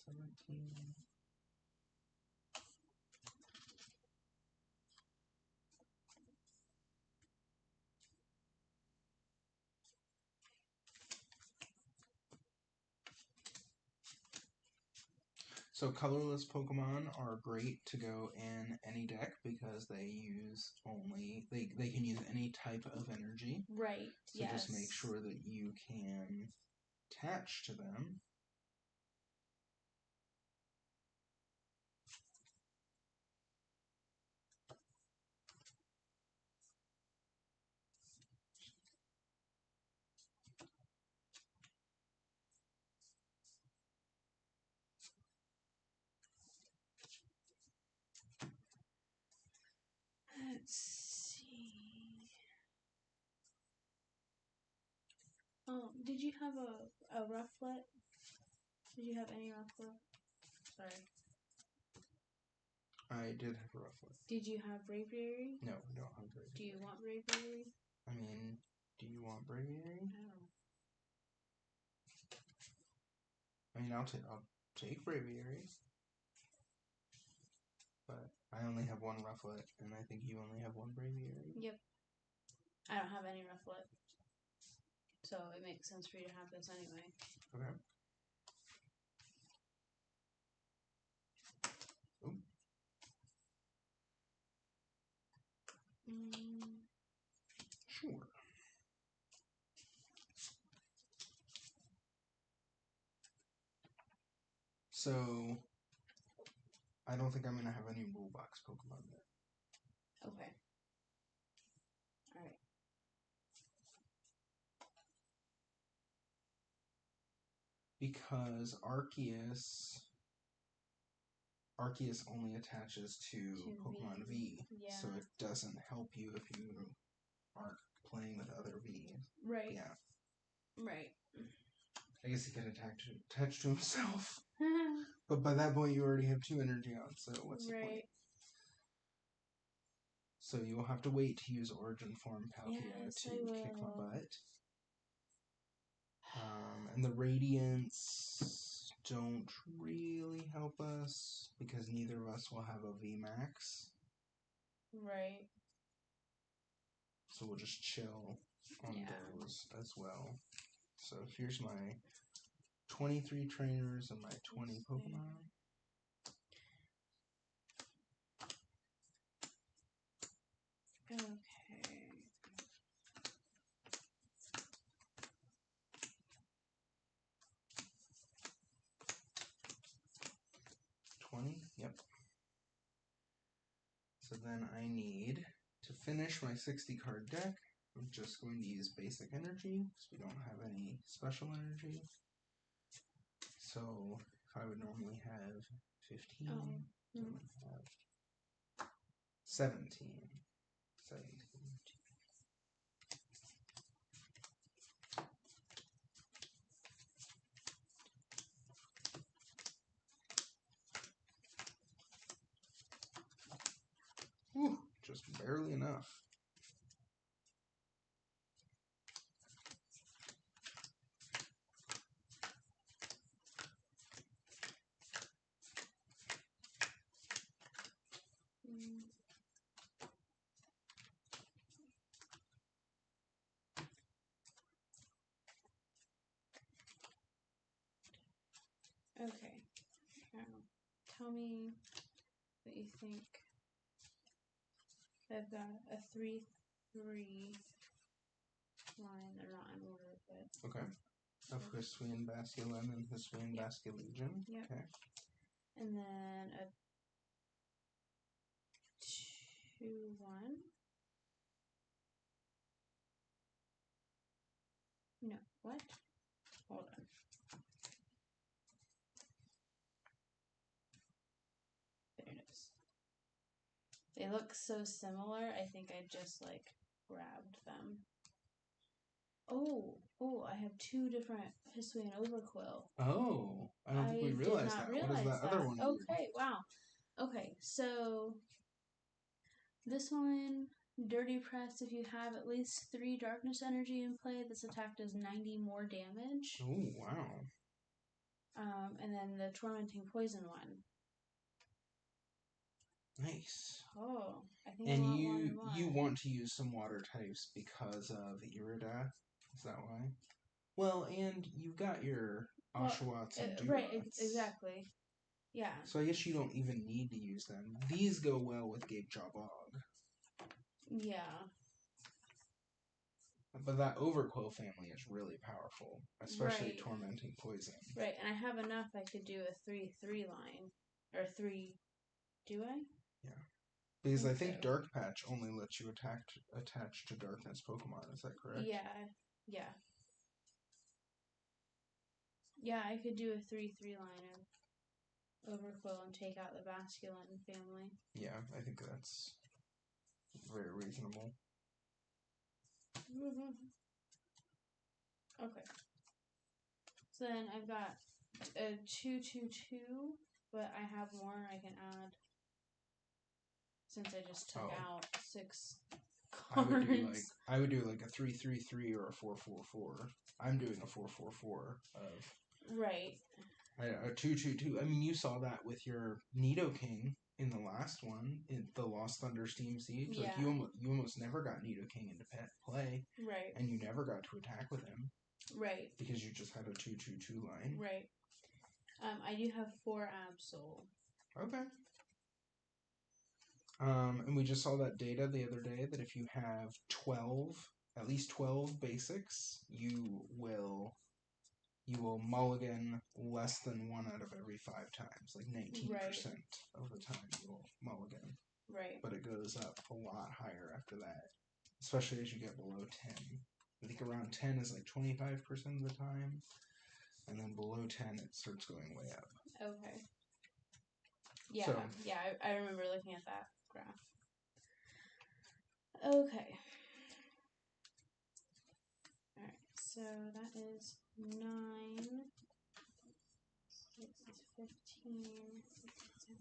17. So colorless Pokemon are great to go in any deck because they use only they can use any type of energy. Right. So just make sure that you can attach to them. Let's see. Oh, did you have a rufflet? Did you have any rufflet? Sorry. I did have a rufflet. Did you have braviary? No, I don't have braviary. Do you want braviary? I mean, do you want braviary? I mean, I'll take braviary. But I only have one rufflet, and I think you only have one braviary. Yep. I don't have any rufflet. So it makes sense for you to have this anyway. Okay. Ooh. Sure. So, I don't think I'm going to have any rule box Pokemon yet. Okay. Alright. Because Arceus only attaches to Pokemon V. Yeah. So it doesn't help you if you aren't playing with other Vs. Right. Yeah. Right. I guess he can attach to himself. But by that point, you already have 2 energy on, so what's the point? So you will have to wait to use Origin Form Palkia to kick my butt. And the Radiants don't really help us because neither of us will have a VMAX. Right. So we'll just chill on those as well. So here's my 23 trainers and my 20 Pokemon. Okay. 20? Yep. So then I need to finish my 60 card deck. I'm just going to use basic energy because we don't have any special energy. So if I would normally have 15, I'm going to have 17. 17. Whew, just barely enough. Okay. Now, tell me what you think. I've got a 3-3 line. They're not in order, but... Okay. Of Hisuian Basculin and Hisuian Basculegion. Yep. Okay. And then a 2, 1. No, what? Hold on. There it is. They look so similar, I think I just, like, grabbed them. Oh, I have 2 different Hisuian Overquill. Oh, I don't think we did realized not that. realize What does that other one do? Okay, wow. Okay, so this one, Dirty Press, if you have at least 3 darkness energy in play, this attack does 90 more damage. Oh, wow. And then the Tormenting Poison one. Nice. Oh, I think And I want you one. want to use some water types because of Irida? Is that why? Well, and you've got your Oshawotts and Durots. Right, exactly. Yeah. So I guess you don't even need to use them. These go well with Gapejaw Bog. Yeah. But that Overquill family is really powerful, especially Right. Tormenting Poison. Right, and I have enough I could do a 3/3 line. Or 3... Do I? Yeah. Because I think so. Dark Patch only lets you attach to Darkness Pokemon, is that correct? Yeah. Yeah, I could do a 3/3 line of Overquill and take out the Basculin family. Yeah, I think that's very reasonable. Okay. So then I've got a 2/2/2, but I have more I can add since I just took out 6 cards. I would do like a 3/3/3 or a 4/4/4. I'm doing a 4/4/4 of Right. a 2/2/2. I mean, you saw that with your Nidoking in the last one, in the Lost Thunder Steam Siege. Yeah. Like you almost never got Nidoking into play. Right. And you never got to attack with him. Right. Because you just had a 2/2/2 line. Right. I do have 4 Absol. Okay. And we just saw that data the other day that if you have at least 12 basics, you will mulligan less than 1 out of every 5 times. Like 19% of the time you will mulligan. Right. But it goes up a lot higher after that. Especially as you get below 10. I think around 10 is like 25% of the time. And then below 10 it starts going way up. Okay. Yeah, I remember looking at that graph. Okay. Alright, so that is 9. This is 15.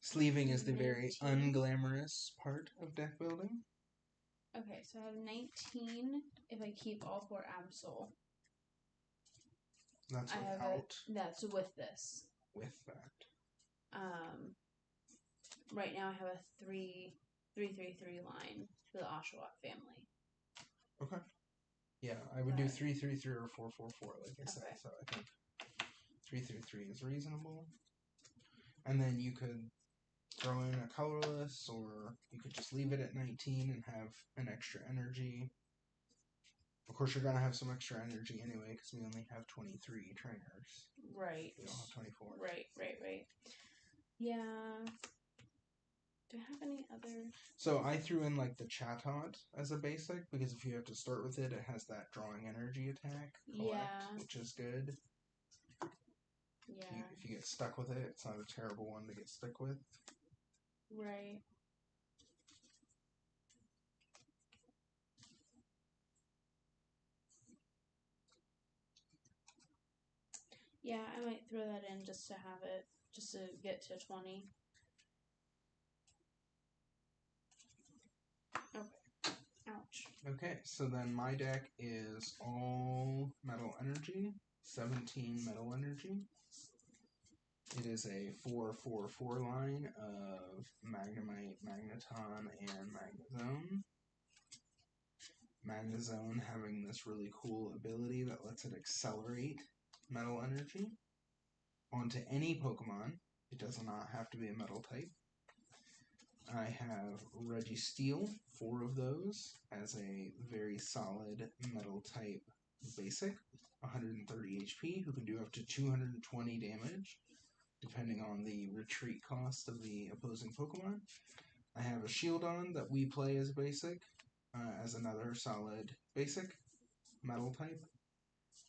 Sleeving is the 19. very unglamorous part of deck building. Okay, so I have 19 if I keep all 4 Absol. That's without. That's with this. With that. Right now I have a 3/3/3 line for the Oshawott family. Okay. Yeah, I would do 3/3/3 or 4/4/4, like I said. So I think 3/3/3 is reasonable. And then you could throw in a colorless, or you could just leave it at 19 and have an extra energy. Of course, you're gonna have some extra energy anyway, because we only have 23 trainers. Right. We don't have 24. Right. Yeah. Do I have any other? So I threw in like the Chatot as a basic, because if you have to start with it, it has that drawing energy attack, which is good. Yeah. If you get stuck with it, it's not a terrible one to get stuck with. Right. Yeah, I might throw that in just to have it, just to get to 20. Okay. Ouch. Okay, so then my deck is all metal energy, 17 metal energy. It is a 4/4/4 line of Magnemite, Magneton, and Magnezone. Magnezone having this really cool ability that lets it accelerate metal energy onto any Pokemon. It does not have to be a metal type. I have Registeel, 4 of those, as a very solid metal type basic, 130 HP, who can do up to 220 damage, depending on the retreat cost of the opposing Pokemon. I have a shield on that we play as basic, as another solid basic metal type.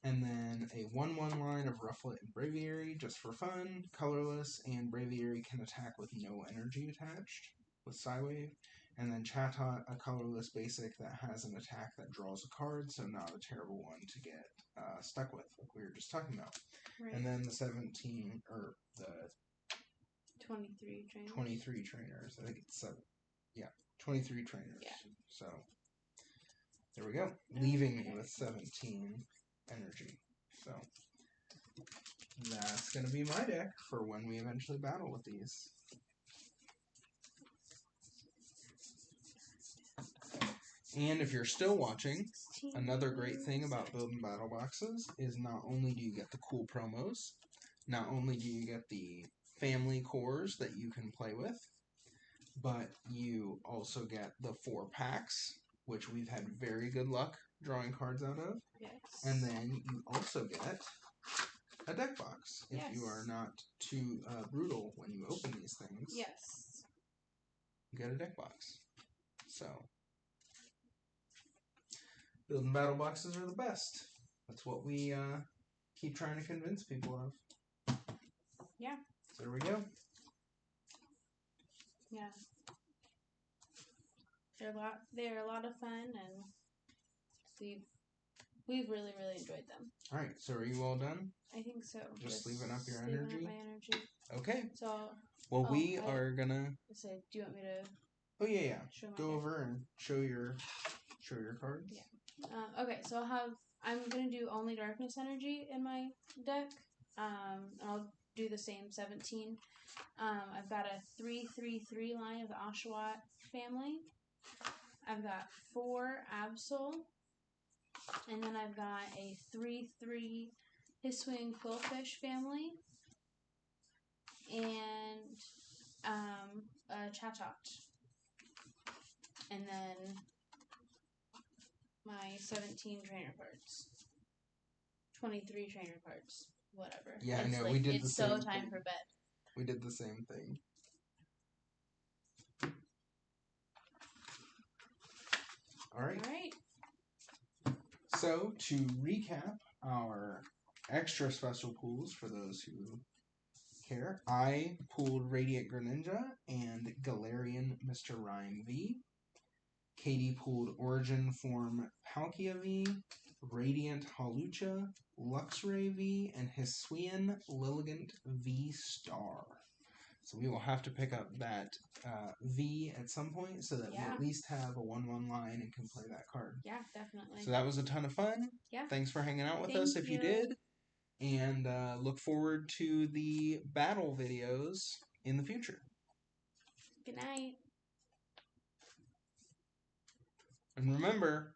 And then a 1/1 line of Rufflet and Braviary just for fun, colorless, and Braviary can attack with no energy attached with Psywave. And then Chatot, a colorless basic that has an attack that draws a card, so not a terrible one to get stuck with, like we were just talking about. Right. And then the 17, or the 23 trainers. 23 trainers. I think it's 23 trainers. Yeah. So there we go. Leaving me with 17 energy. So that's going to be my deck for when we eventually battle with these. And if you're still watching, another great thing about building battle boxes is not only do you get the cool promos, not only do you get the family cores that you can play with, but you also get the 4 packs, which we've had very good luck drawing cards out of. Yes. And then you also get a deck box if you are not too brutal when you open these things. Yes. You get a deck box. So building battle boxes are the best. That's what we keep trying to convince people of. Yeah. So there we go. Yeah. They're a lot of fun, and we've really enjoyed them. All right. So are you all done? I think so. Just leaving up your leaving energy. Up my energy. Okay. So. Well, we are gonna. Say, do you want me to? Oh yeah. Go deck? over and show your cards. Yeah. Okay. So I'm gonna do only darkness energy in my deck. I'll do the same 17. I've got a 3/3/3 line of the Oshawott family. I've got 4 Absol. And then I've got a 3/3 Hisswing Quillfish family. And a Chatot. And then my 17 trainer cards. 23 trainer cards. Whatever. Yeah, I know. We did the same thing. It's so time for bed. We did the same thing. All right. So, to recap our extra special pools for those who care, I pulled Radiant Greninja and Galarian Mr. Rhyme V. Katie pulled Origin Form Palkia V, Radiant Hawlucha, Luxray V, and Hisuian Lilligant V Star. So we will have to pick up that V at some point so that we at least have a 1/1 line and can play that card. Yeah, definitely. So that was a ton of fun. Yeah. Thanks for hanging out with us if you did. And look forward to the battle videos in the future. Good night. And remember,